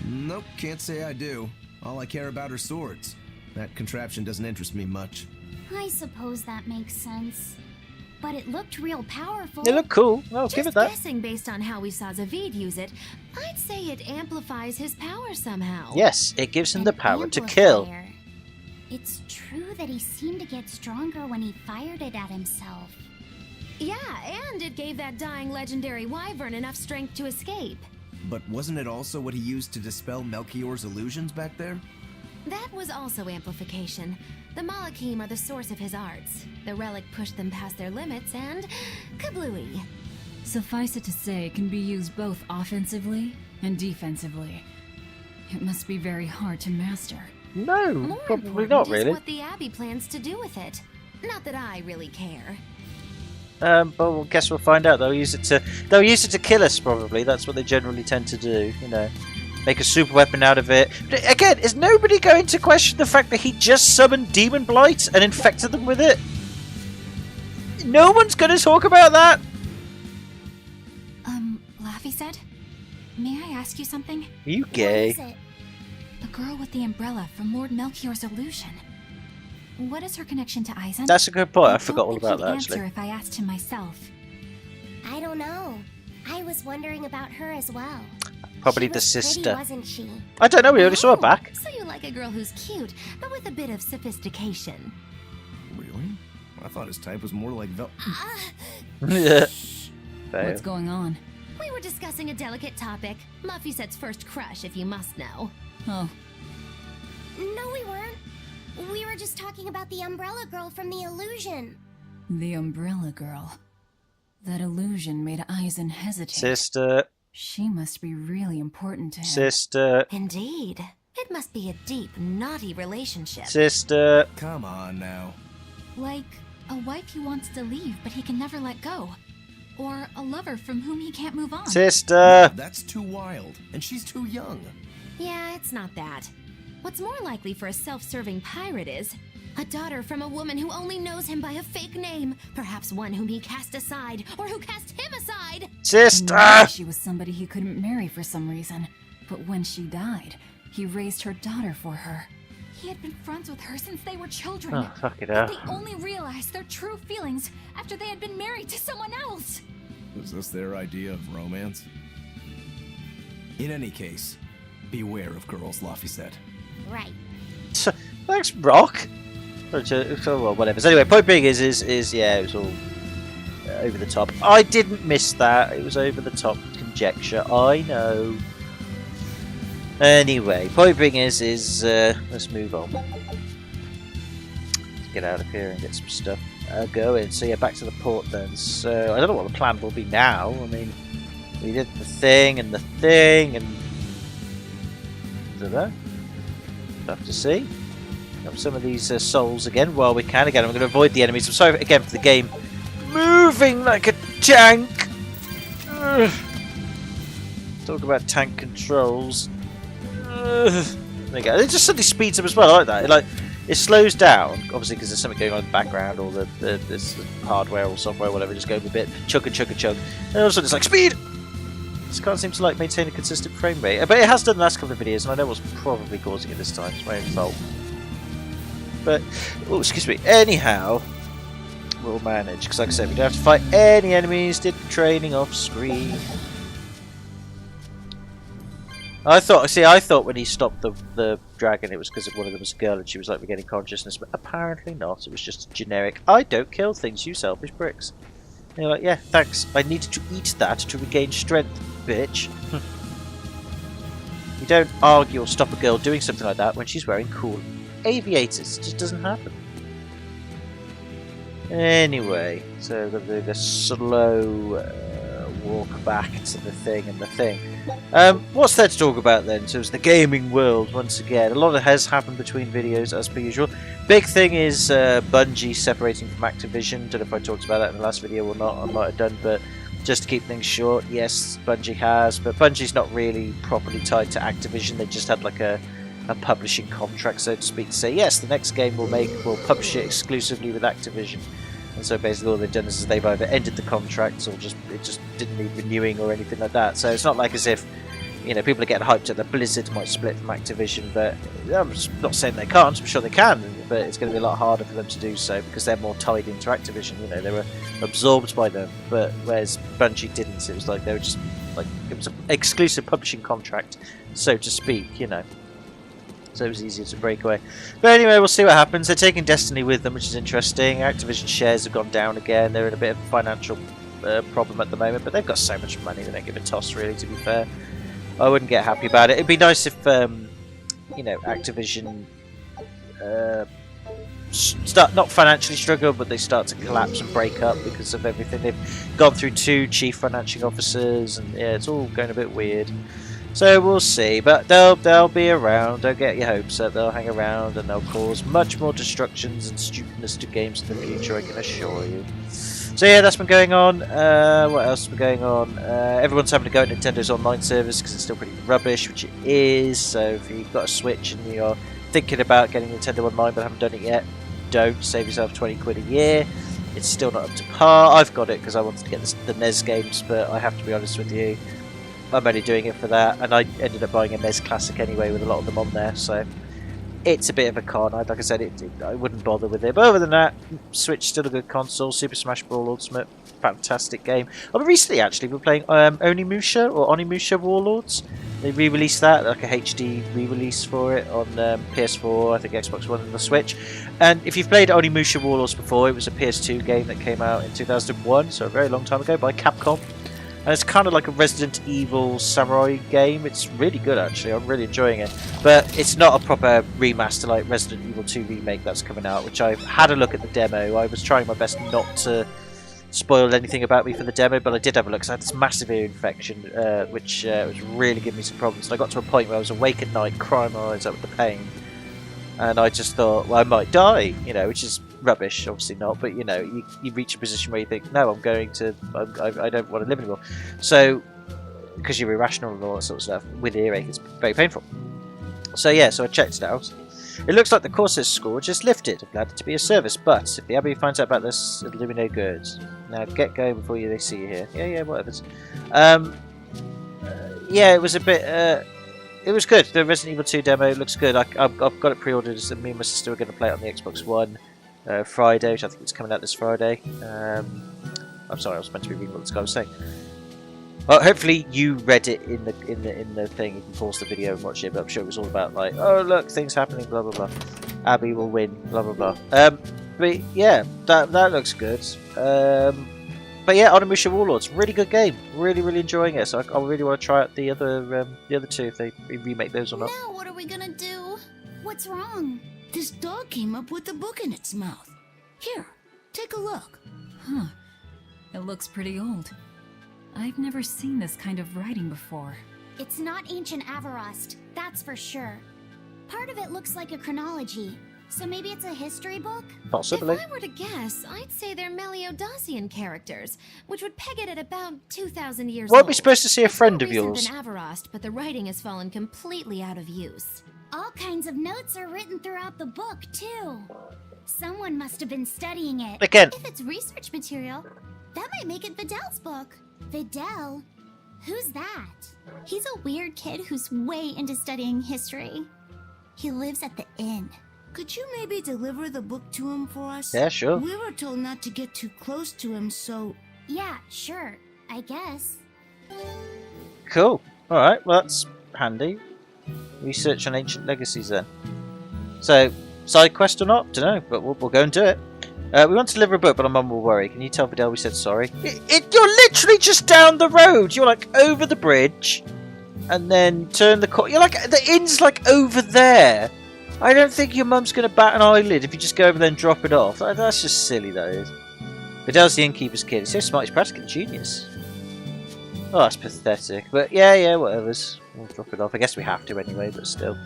Nope, can't say I do. All I care about are swords. That contraption doesn't interest me much. I suppose that makes sense. But it looked real powerful. They look cool. I'll Just give it that. guessing based on how we saw Zavid use it, I'd say it amplifies his power somehow. Yes, it gives him An the power to kill. amplifier. It's true that he seemed to get stronger when he fired it at himself. Yeah, and it gave that dying legendary wyvern enough strength to escape. But wasn't it also what he used to dispel Melchior's illusions back there? That was also amplification. The Malachim are the source of his arts. The relic pushed them past their limits and kablooey. Suffice it to say, it can be used both offensively and defensively. It must be very hard to master. No, More probably important not is really. what the Abbey plans to do with it. Not that I really care. But we'll guess we'll find out. They'll use it to kill us. Probably that's what they generally tend to do. You know, make a super weapon out of it. But again, is nobody going to question the fact that he just summoned demon blight and infected them with it? No one's going to talk about that. ask you something? Are you What gay? is it? The girl with the umbrella from Lord Melchior's illusion. What is her connection to Eisen? That's a good point. I forgot all don't about think that he'd answer actually. if I asked him myself. I don't know. I was wondering about her as well. Probably She the was sister. pretty, wasn't she? I don't know. We only saw her back. So you like a girl who's cute, but with a bit of sophistication. Really? I thought his type was more like Yeah. Fair. What's going on? We were discussing a delicate topic. Muffyset's first crush, if you must know. Oh, No, we weren't. We were just talking about the umbrella girl from the illusion. the umbrella girl. That illusion made Eisen hesitate. Sister. She must be really important to him. Sister. Indeed. It must be a deep, naughty relationship. Sister. Come on now. Like a wife he wants to leave, but he can never let go. Or a lover from whom he can't move on. Sister. That's too wild, and she's too young. Yeah, it's not that. What's more likely for a self-serving pirate is a daughter from a woman who only knows him by a fake name, perhaps one whom he cast aside, or who cast him aside. Sister. Maybe she was somebody he couldn't marry for some reason. But when she died, he raised her daughter for her. He had been friends with her since they were children. Oh, fuck it But up. they only realized their true feelings after they had been married to someone else. Was this their idea of romance? In any case, beware of girls, Laphicet. Right. Thanks, Rock. Well, whatever. So anyway, point being is yeah, it was all over the top. I didn't miss that. It was over the top conjecture. I know. Anyway, point being is let's move on. Let's get out of here and get some stuff going. So yeah, back to the port then. So I don't know what the plan will be now. I mean, we did the thing and I don't know. We'll have to see. Grab some of these souls again while we can. Again, I'm going to avoid the enemies. I'm sorry again for the game moving like a tank. Ugh. Talk about tank controls. There you go. It just suddenly speeds up as well. I like that. It slows down, obviously because there's something going on in the background, or this hardware or software, whatever, just going a bit chug and chug and chug. And all of a sudden it's like speed. Just can't seem to maintain a consistent frame rate. But it has done the last couple of videos, and I know what's probably causing it this time. It's my own fault. But oh, excuse me. Anyhow, we'll manage because, like I said, we don't have to fight any enemies. Did the training off screen. I thought when he stopped the dragon, it was because one of them was a girl and she was like regaining consciousness, but apparently not. It was just generic. I don't kill things, you selfish bricks. And you're like, yeah, thanks. I needed to eat that to regain strength, bitch. You don't argue or stop a girl doing something like that when she's wearing cool aviators. It just doesn't happen. Anyway, so we're going to do the slow walk back to the thing and the thing. What's there to talk about then? So it's the gaming world once again. A lot has happened between videos as per usual. Big thing is Bungie separating from Activision. Don't know if I talked about that in the last video or not. I might have done, but just to keep things short, yes, Bungie has. But Bungie's not really properly tied to Activision. They just had like a publishing contract, so to speak, to say yes, the next game we'll publish it exclusively with Activision. And so basically all they've done is they've either ended the contracts or it just didn't need renewing or anything like that. So it's not like as if, you know, people are getting hyped that Blizzard might split from Activision, but I'm not saying they can't. I'm sure they can, but it's going to be a lot harder for them to do so because they're more tied into Activision. You know, they were absorbed by them, but whereas Bungie didn't. It was like they were just like it was an exclusive publishing contract, so to speak. You know. So it was easier to break away. But anyway, we'll see what happens. They're taking Destiny with them, which is interesting. Activision shares have gone down again. They're in a bit of a financial problem at the moment, but they've got so much money they don't give a toss, really, to be fair. I wouldn't get happy about it. It'd be nice if, you know, Activision start not financially struggle, but they start to collapse and break up because of everything. They've gone through 2 chief financial officers, and yeah, it's all going a bit weird. So we'll see, but they'll be around. Don't get your hopes up. They'll hang around and they'll cause much more destructions and stupidness to games in the future, I can assure you. So yeah, that's been going on. What else has been going on? Everyone's having to go at Nintendo's online service because it's still pretty rubbish, which it is. So if you've got a Switch and you're thinking about getting Nintendo Online but haven't done it yet, don't. Save yourself 20 quid a year. It's still not up to par. I've got it because I wanted to get the NES games, but I have to be honest with you. I'm only doing it for that, and I ended up buying a Mez Classic anyway with a lot of them on there, so it's a bit of a con. Like I said, I wouldn't bother with it. But other than that, Switch still a good console. Super Smash Bros. Ultimate, fantastic game. Recently, actually, we're playing Onimusha or Onimusha Warlords. They re-released that, like a HD re-release for it on PS4, I think Xbox One and the Switch. And if you've played Onimusha Warlords before, it was a PS2 game that came out in 2001, so a very long time ago, by Capcom. And it's kind of like a Resident Evil samurai game. It's really good, actually. I'm really enjoying it. But it's not a proper remaster like Resident Evil 2 Remake that's coming out, which I've had a look at the demo. I was trying my best not to spoil anything about me for the demo, but I did have a look. So I had this massive ear infection, which was really giving me some problems. And I got to a point where I was awake at night, crying my eyes out with the pain. And I just thought, well, I might die, which is rubbish, obviously not, but you reach a position where you think, no, I don't want to live anymore. So, because you're irrational and all that sort of stuff, with earache, it's very painful. So yeah, so I checked it out. It looks like the Corsair's score just lifted. I'm glad it to be a service, but if the Abbey finds out about this, it'll do me no good. Now get going before they see you here. Yeah, whatever. Yeah, it was a bit. It was good. The Resident Evil 2 demo looks good. I've got it pre-ordered. Me and my sister are going to play it on the Xbox One Friday, which I think it's coming out this Friday. I'm sorry, I was meant to be reading what this guy was saying. Hopefully you read it in the thing. You can pause the video and watch it. But I'm sure it was all about like, oh look, things happening, blah blah blah. Abby will win, blah blah blah. But yeah, that looks good. But yeah, Onimusha Warlords, really good game. Really enjoying it. So I really want to try out the other two if they remake those or not. Now what are we gonna do? What's wrong? This dog came up with a book in its mouth. Here, take a look. Huh. It looks pretty old. I've never seen this kind of writing before. It's not ancient Avarost, that's for sure. Part of it looks like a chronology, so maybe it's a history book? Possibly. If I were to guess, I'd say they're Meliodosian characters, which would peg it at about 2,000 years old. Weren't we supposed to see a friend of yours? It's more recent than Avarost, but the writing has fallen completely out of use. All kinds of notes are written throughout the book, too. Someone must have been studying it. Again. If it's research material, that might make it Videl's book. Videl? Who's that? He's a weird kid who's way into studying history. He lives at the inn. Could you maybe deliver the book to him for us? Yeah, sure. We were told not to get too close to him, so... Yeah, sure. I guess. Cool. Alright, well that's handy. Research on ancient legacies then. So, side quest or not? Don't know, but we'll go and do it. We want to deliver a book, but our mum will worry. Can you tell Videl we said sorry? You're literally just down the road. You're like over the bridge, and then turn the corner. You're like the inn's like over there. I don't think your mum's going to bat an eyelid if you just go over there and drop it off. That's just silly, that is. Videl's the innkeeper's kid. He's so smart, he's practically a genius. Oh, that's pathetic. But yeah, whatever's. We'll drop it off. I guess we have to anyway, but still.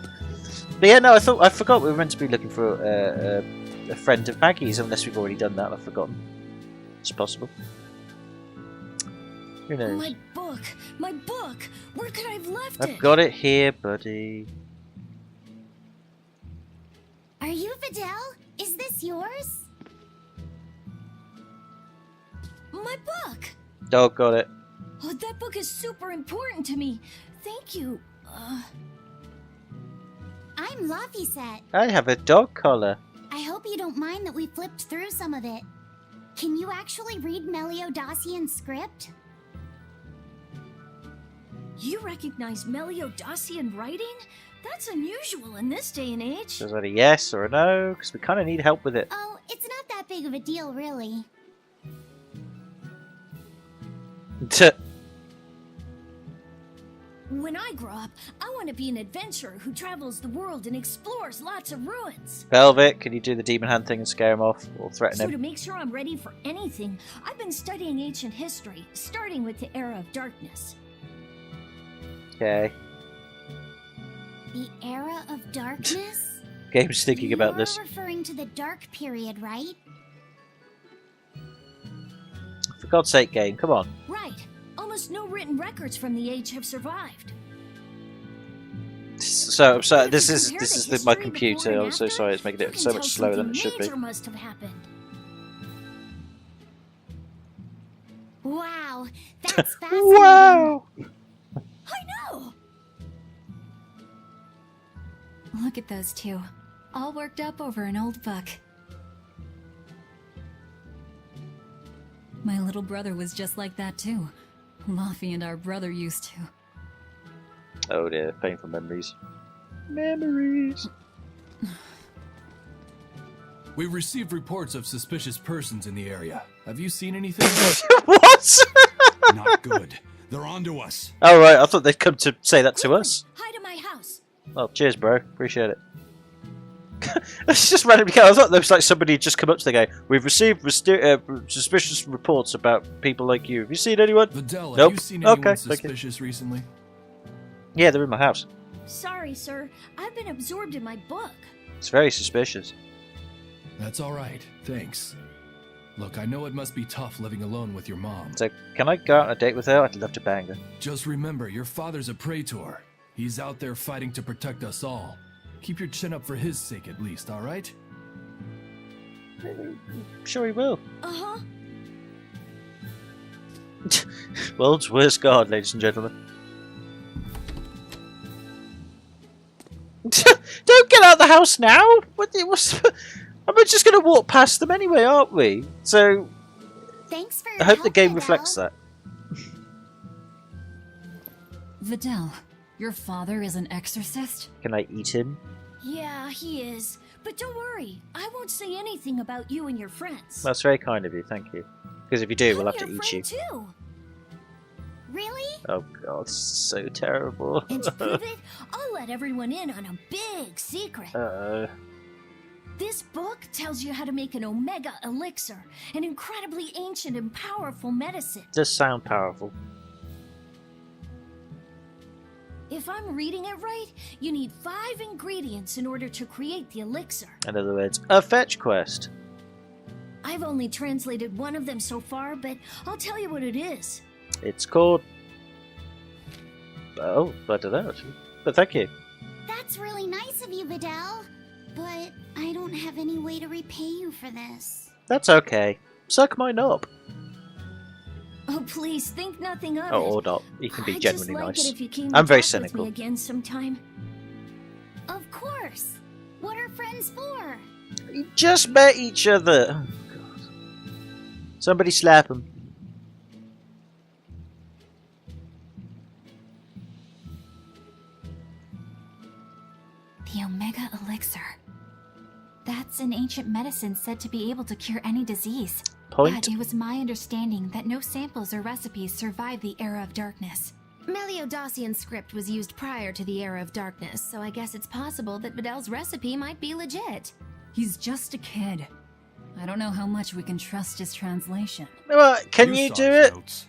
But yeah, no, I forgot we were meant to be looking for a friend of Maggie's, unless we've already done that. I've forgotten. It's possible. Who knows? My book! Where could I have left it? I've got it here, buddy. Are you Videl? Is this yours? My book! Oh, got it. Oh, that book is super important to me. Thank you. I'm Laphicet. I have a dog collar. I hope you don't mind that we flipped through some of it. Can you actually read Meliodosian script? You recognize Meliodosian writing? That's unusual in this day and age. So is that a yes or a no? Because we kind of need help with it. Oh, it's not that big of a deal, really. When I grow up, I want to be an adventurer who travels the world and explores lots of ruins. Velvet, can you do the demon hand thing and scare him off or threaten So him? to make sure I'm ready for anything, I've been studying ancient history, starting with the Era of Darkness. Okay. The Era of Darkness? Game's thinking about this. You're referring to the Dark Period, right? For God's sake, game, come on. Right. Almost no written records from the age have survived. So this If is you compare the my history before computer. and I'm so after, sorry, it's making you it can so tell much slower than it something should be. major must have happened. Wow, that's fascinating. Wow! Look at those two, all worked up over an old book. My little brother was just like that too. Luffy and our brother used to. Oh dear, painful memories. Memories. We've received reports of suspicious persons in the area. Have you seen anything? What? Not good. They're onto us. Oh right, I thought they'd come to say that to us. Hide in my house. Well, cheers, bro. Appreciate it. It's just randomly. I thought there was like somebody had just come up to the guy. We've received suspicious reports about people like you. Have you seen anyone? Videl, Nope. have you seen anyone Okay, thank you. suspicious recently? Yeah, they're in my house. Sorry, sir. I've been absorbed in my book. It's very suspicious. That's alright, thanks. Look, I know it must be tough living alone with your mom. So, can I go out on a date with her? I'd love to bang her. Just remember, your father's a praetor. He's out there fighting to protect us all. Keep your chin up for his sake at least, alright? Sure he will. Uh-huh. World's worst guard, ladies and gentlemen. Don't get out of the house now! We're just going to walk past them anyway, aren't we? So, Thanks for I hope the help, game Videl. reflects that. Videl, your father is an exorcist? Can I eat him? Yeah, he is. But don't worry. I won't say anything about you and your friends. That's very kind of you, thank you. Because if you do, we'll I'm have to your eat you. friend too. Really? Oh god, so terrible. And to prove it, I'll let everyone in on a big secret. This book tells you how to make an Omega Elixir, an incredibly ancient and powerful medicine. Does sound powerful. If I'm reading it right, you need 5 ingredients in order to create the elixir. In other words, a fetch quest. I've only translated one of them so far, but I'll tell you what it is. It's called... Oh, I don't know actually. But thank you. That's really nice of you, Videl. But I don't have any way to repay you for this. That's okay. Suck my knob. Oh, please, think nothing of it. Oh, or not. You can be I'd genuinely just like nice. It if you came I'm to very talk cynical. With me again sometime. Of course. What are friends for? We just met each other. Oh, God. Somebody slap him. The Omega Elixir. That's an ancient medicine said to be able to cure any disease. Point. But it was my understanding that no samples or recipes survived the Era of Darkness. Meliodacian script was used prior to the Era of Darkness, so I guess it's possible that Videl's recipe might be legit. He's just a kid. I don't know how much we can trust his translation. Well, can you do Usar's it? notes.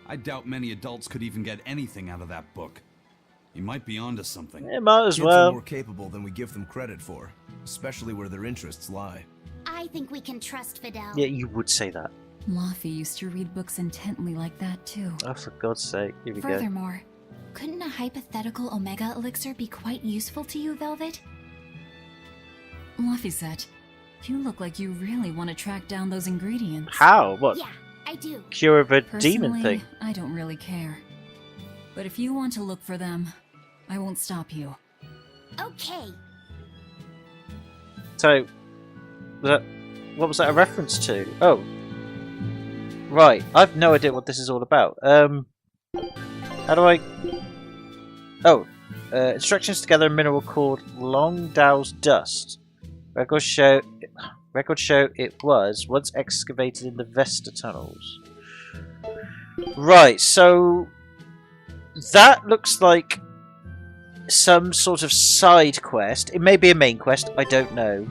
I doubt many adults could even get anything out of that book. He might be onto something. It might as Kids are well. more capable than we give them credit for, especially where their interests lie. I think we can trust Videl. Yeah, you would say that. Luffy used to read books intently like that too. Oh, for God's sake. Here we go. Furthermore, couldn't a hypothetical Omega Elixir be quite useful to you, Velvet? Luffy said, you look like you really want to track down those ingredients. How? What? Yeah, I do. Cure of a Personally, demon thing? I don't really care. But if you want to look for them, I won't stop you. Okay. So, what was that a reference to? Oh. Right, I've no idea what this is all about. How do I... Oh. Instructions to gather a mineral called Longdow's Dust. Records show it was once excavated in the Vesta tunnels. Right, so... That looks like some sort of side quest. It may be a main quest, I don't know.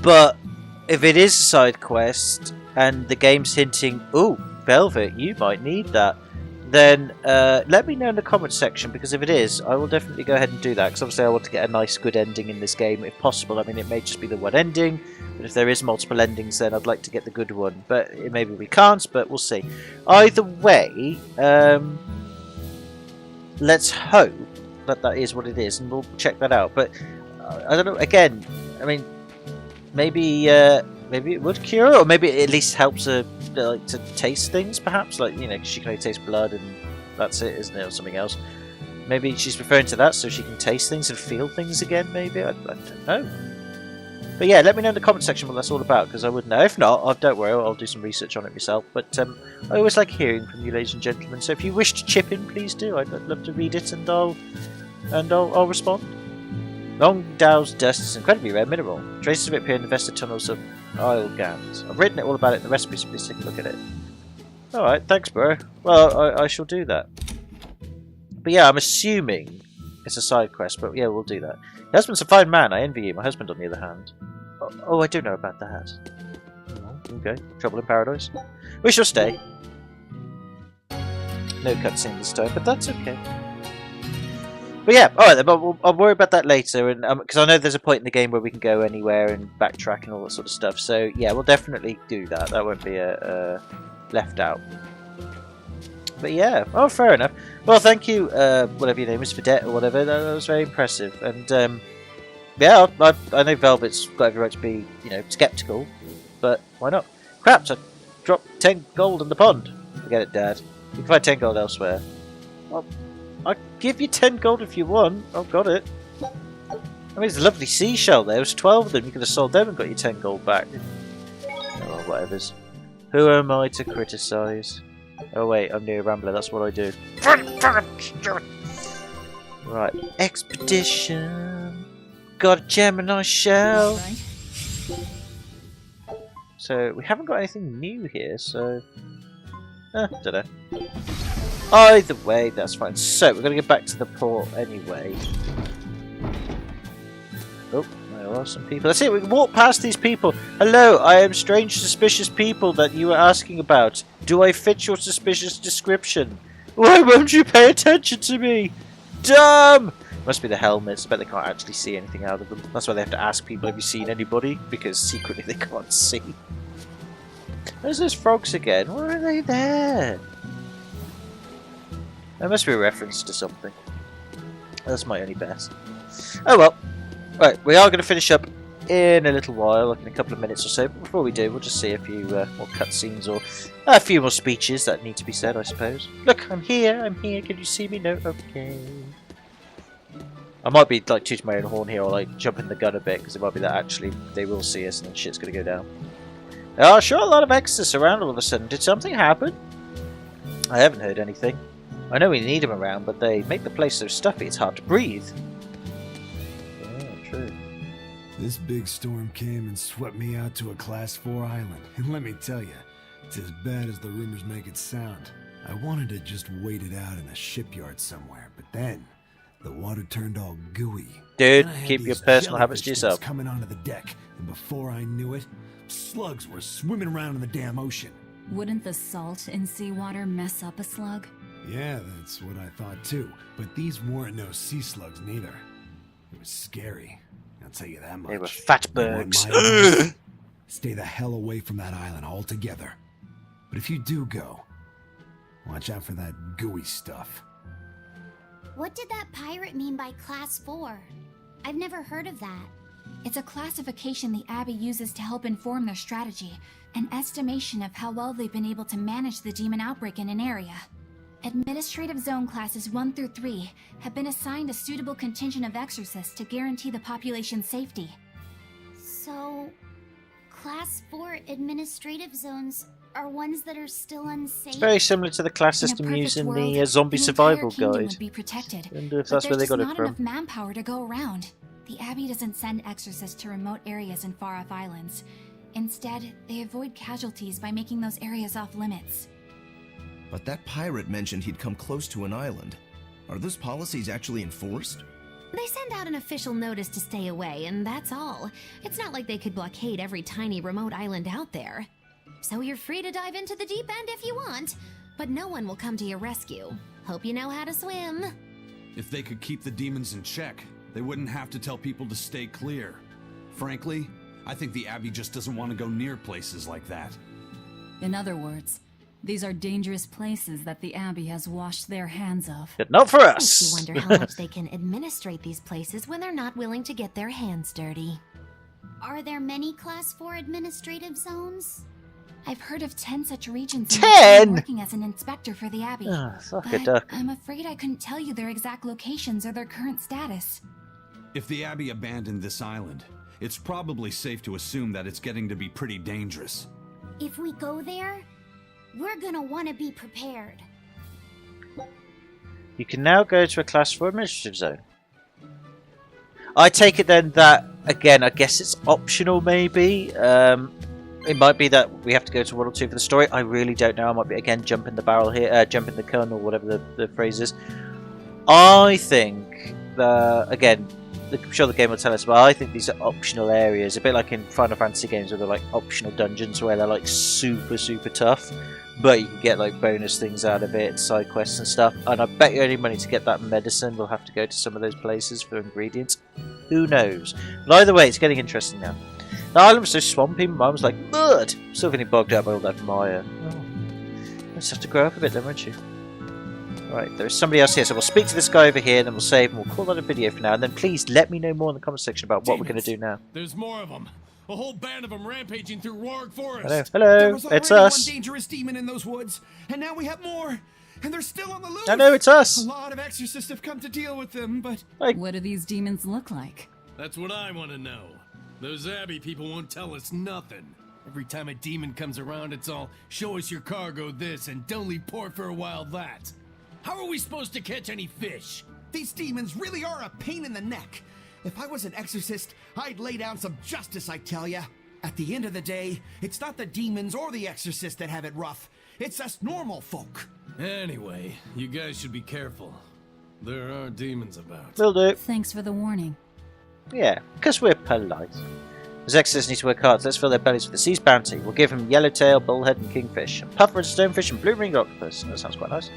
But if it is a side quest and the game's hinting, ooh, Velvet, you might need that, then let me know in the comments section, because if it is, I will definitely go ahead and do that, because obviously I want to get a nice good ending in this game if possible. I mean, it may just be the one ending, but if there is multiple endings, then I'd like to get the good one. But maybe we can't, but we'll see. Either way, let's hope that that is what it is, and we'll check that out. But I don't know, again, I mean, maybe it would cure, or maybe it at least helps her like to taste things, perhaps, like, you know, 'cause she can only taste blood and that's it, isn't it, or something else. Maybe she's referring to that so she can taste things and feel things again, maybe? I don't know. But yeah, let me know in the comment section what that's all about, because I would know. If not, don't worry, I'll do some research on it myself. But I always like hearing from you, ladies and gentlemen, so if you wish to chip in, please do. I'd love to read it, and I'll respond. Long Dow's dust is an incredibly rare mineral. Traces of it appear in the vested tunnels of Isle Gans. I've written it all about it in the recipe, so please take a look at it. Alright, thanks, bro. Well, I shall do that. But yeah, I'm assuming it's a side quest, but yeah, we'll do that. Your husband's a fine man, I envy you. My husband, on the other hand. Oh, I do know about that. Okay, trouble in paradise. We shall stay. No cutscene this time, but that's okay. But yeah, alright then, but I'll worry about that later, and because I know there's a point in the game where we can go anywhere and backtrack and all that sort of stuff, so yeah, we'll definitely do that. That won't be a left out. But yeah, oh, fair enough. Well, thank you, whatever your name is, Vedette or whatever, that was very impressive, and yeah, I know Velvet's got every right to be, you know, sceptical, but why not? Crap, I dropped 10 gold in the pond. Forget it, Dad. You can find 10 gold elsewhere. Well, I'll give you 10 gold if you want. I've got it. I mean, it's a lovely seashell there. There's 12 of them. You could have sold them and got your 10 gold back. Oh, whatever's. Who am I to criticise? Oh, wait, I'm near Rambler. That's what I do. Right. Expedition. Got a Gemini shell. Right. So, we haven't got anything new here, so... don't know. Either way, that's fine. So, we're going to get back to the port anyway. Oh, there are some people. That's it, we can walk past these people. Hello, I am strange, suspicious people that you were asking about. Do I fit your suspicious description? Why won't you pay attention to me? Dumb! Must be the helmets. I bet they can't actually see anything out of them. That's why they have to ask people, have you seen anybody? Because secretly they can't see. There's those frogs again. Why are they there? There must be a reference to something. That's my only guess. Oh well. Right, we are going to finish up in a little while, like in a couple of minutes or so. But before we do, we'll just see a few more cutscenes or a few more speeches that need to be said, I suppose. Look, I'm here. Can you see me? No? Okay. I might be like tooting my own horn here, or like jumping the gun a bit, because it might be that actually they will see us and then shit's going to go down. There are sure a lot of extras around all of a sudden. Did something happen? I haven't heard anything. I know we need them around, but they make the place so stuffy it's hard to breathe. Yeah, true. This big storm came and swept me out to a Class 4 island, and let me tell you, it's as bad as the rumors make it sound. I wanted to just wait it out in a shipyard somewhere, but then the water turned all gooey. Dude, keep your personal habits to yourself. Coming onto the deck, and before I knew it, slugs were swimming around in the damn ocean. Wouldn't the salt in seawater mess up a slug? Yeah, that's what I thought too. But these weren't no sea slugs neither. It was scary. I'll tell you that much. They were fatbergs. Stay the hell away from that island altogether. But if you do go, watch out for that gooey stuff. What did that pirate mean by Class 4? I've never heard of that. It's a classification the Abbey uses to help inform their strategy, an estimation of how well they've been able to manage the demon outbreak in an area. Administrative Zone Classes 1 through 3 have been assigned a suitable contingent of exorcists to guarantee the population's safety. So, Class 4 administrative zones are ones that are still unsafe? It's very similar to the class system used in the Zombie Survival Guide. Would be protected, And if that's where they got it not from. enough manpower to go around. The Abbey doesn't send exorcists to remote areas and far-off islands. Instead, they avoid casualties by making those areas off-limits. But that pirate mentioned he'd come close to an island. Are those policies actually enforced? They send out an official notice to stay away, and that's all. It's not like they could blockade every tiny remote island out there. So you're free to dive into the deep end if you want, but no one will come to your rescue. Hope you know how to swim. If they could keep the demons in check, they wouldn't have to tell people to stay clear. Frankly, I think the Abbey just doesn't want to go near places like that. In other words, these are dangerous places that the Abbey has washed their hands of. But not for Makes us. you wonder how much they can administrate these places when they're not willing to get their hands dirty. Are there many Class 4 administrative zones? I've heard of 10 such regions. 10? Working as an inspector for the Abbey. Fuck a duck. I'm afraid I couldn't tell you their exact locations or their current status. If the Abbey abandoned this island, it's probably safe to assume that it's getting to be pretty dangerous. If we go there, we're gonna want to be prepared. You can now go to a class 4 administrative zone. I take it then that, again, I guess it's optional maybe. It might be that we have to go to 1 or 2 for the story. I really don't know. I might be, again, jumping the barrel here, jumping the gun or whatever the phrase is. I think, again, I'm sure the game will tell us, but I think these are optional areas. A bit like in Final Fantasy games where they're like optional dungeons where they're like super, super tough. But you can get like bonus things out of it, side quests and stuff. And I bet you any money to get that medicine, we'll have to go to some of those places for ingredients. Who knows? But either way, it's getting interesting now. The island was so swampy, my mum was like, mud! Still getting bogged out by all that mire. Oh. You just have to grow up a bit then, won't you? Right, there is somebody else here, so we'll speak to this guy over here, then we'll save, and we'll call that a video for now. And then please let me know more in the comment section about what we're going to do now. There's more of them. A whole band of them rampaging through Roark Forest. Hello, it's us. One dangerous demon in those woods, and now we have more, and they're still on the loose. I know, it's us. A lot of exorcists have come to deal with them, but what do these demons look like? That's what I want to know. Those Abbey people won't tell us nothing. Every time a demon comes around, it's all, show us your cargo this, and don't leave port for a while that. How are we supposed to catch any fish? these demons really are a pain in the neck. If I was an exorcist, I'd lay down some justice, I tell ya. At the end of the day, it's not the demons or the exorcists that have it rough. It's us normal folk. Anyway, you guys should be careful. There are demons about. Will do. Thanks for the warning. Yeah, because we're polite. Those exorcists need to work hard, so let's fill their bellies with the sea's bounty. We'll give them yellowtail, bullhead, and kingfish, and puffer and stonefish, and blue-ringed octopus. That sounds quite nice.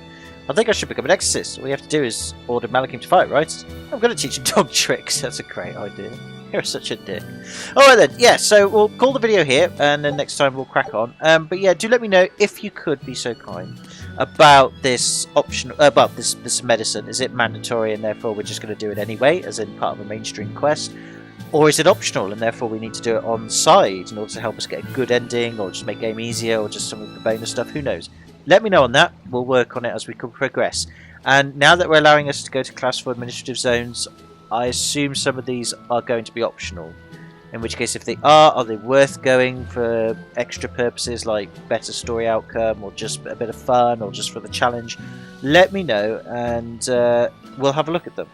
I think I should become an exorcist. All you have to do is order Malakim to fight, right? I'm going to teach him dog tricks. That's a great idea. You're such a dick. Alright then, yeah, so we'll call the video here, and then next time we'll crack on. But yeah, do let me know, if you could be so kind, about this option, about this medicine. Is it mandatory and therefore we're just going to do it anyway, as in part of a mainstream quest? Or is it optional and therefore we need to do it on the side in order to help us get a good ending, or just make game easier, or just some of the bonus stuff? Who knows? Let me know on that. We'll work on it as we can progress. And now that we're allowing us to go to class 4 administrative zones, I assume some of these are going to be optional. In which case, if they are they worth going for extra purposes like better story outcome, or just a bit of fun, or just for the challenge? Let me know, and we'll have a look at them.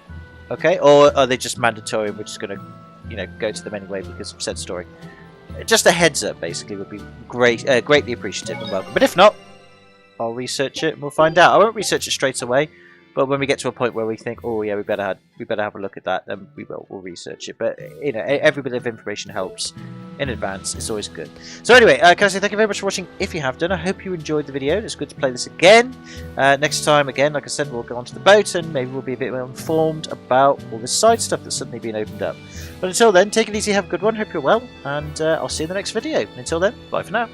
Okay? Or are they just mandatory and we're just going to, you know, go to them anyway because of said story? Just a heads up, basically, would be greatly appreciative and welcome. But if not, I'll research it and we'll find out. I won't research it straight away, but when we get to a point where we think, oh yeah, we better have a look at that, then we'll research it. But you know, every bit of information helps in advance. It's always good. So anyway, can I say thank you very much for watching. If you have done, I hope you enjoyed the video. It's good to play this again. Next time, again, like I said, we'll go onto the boat and maybe we'll be a bit more informed about all this side stuff that's suddenly been opened up. But until then, take it easy, have a good one. Hope you're well, and I'll see you in the next video. Until then, bye for now.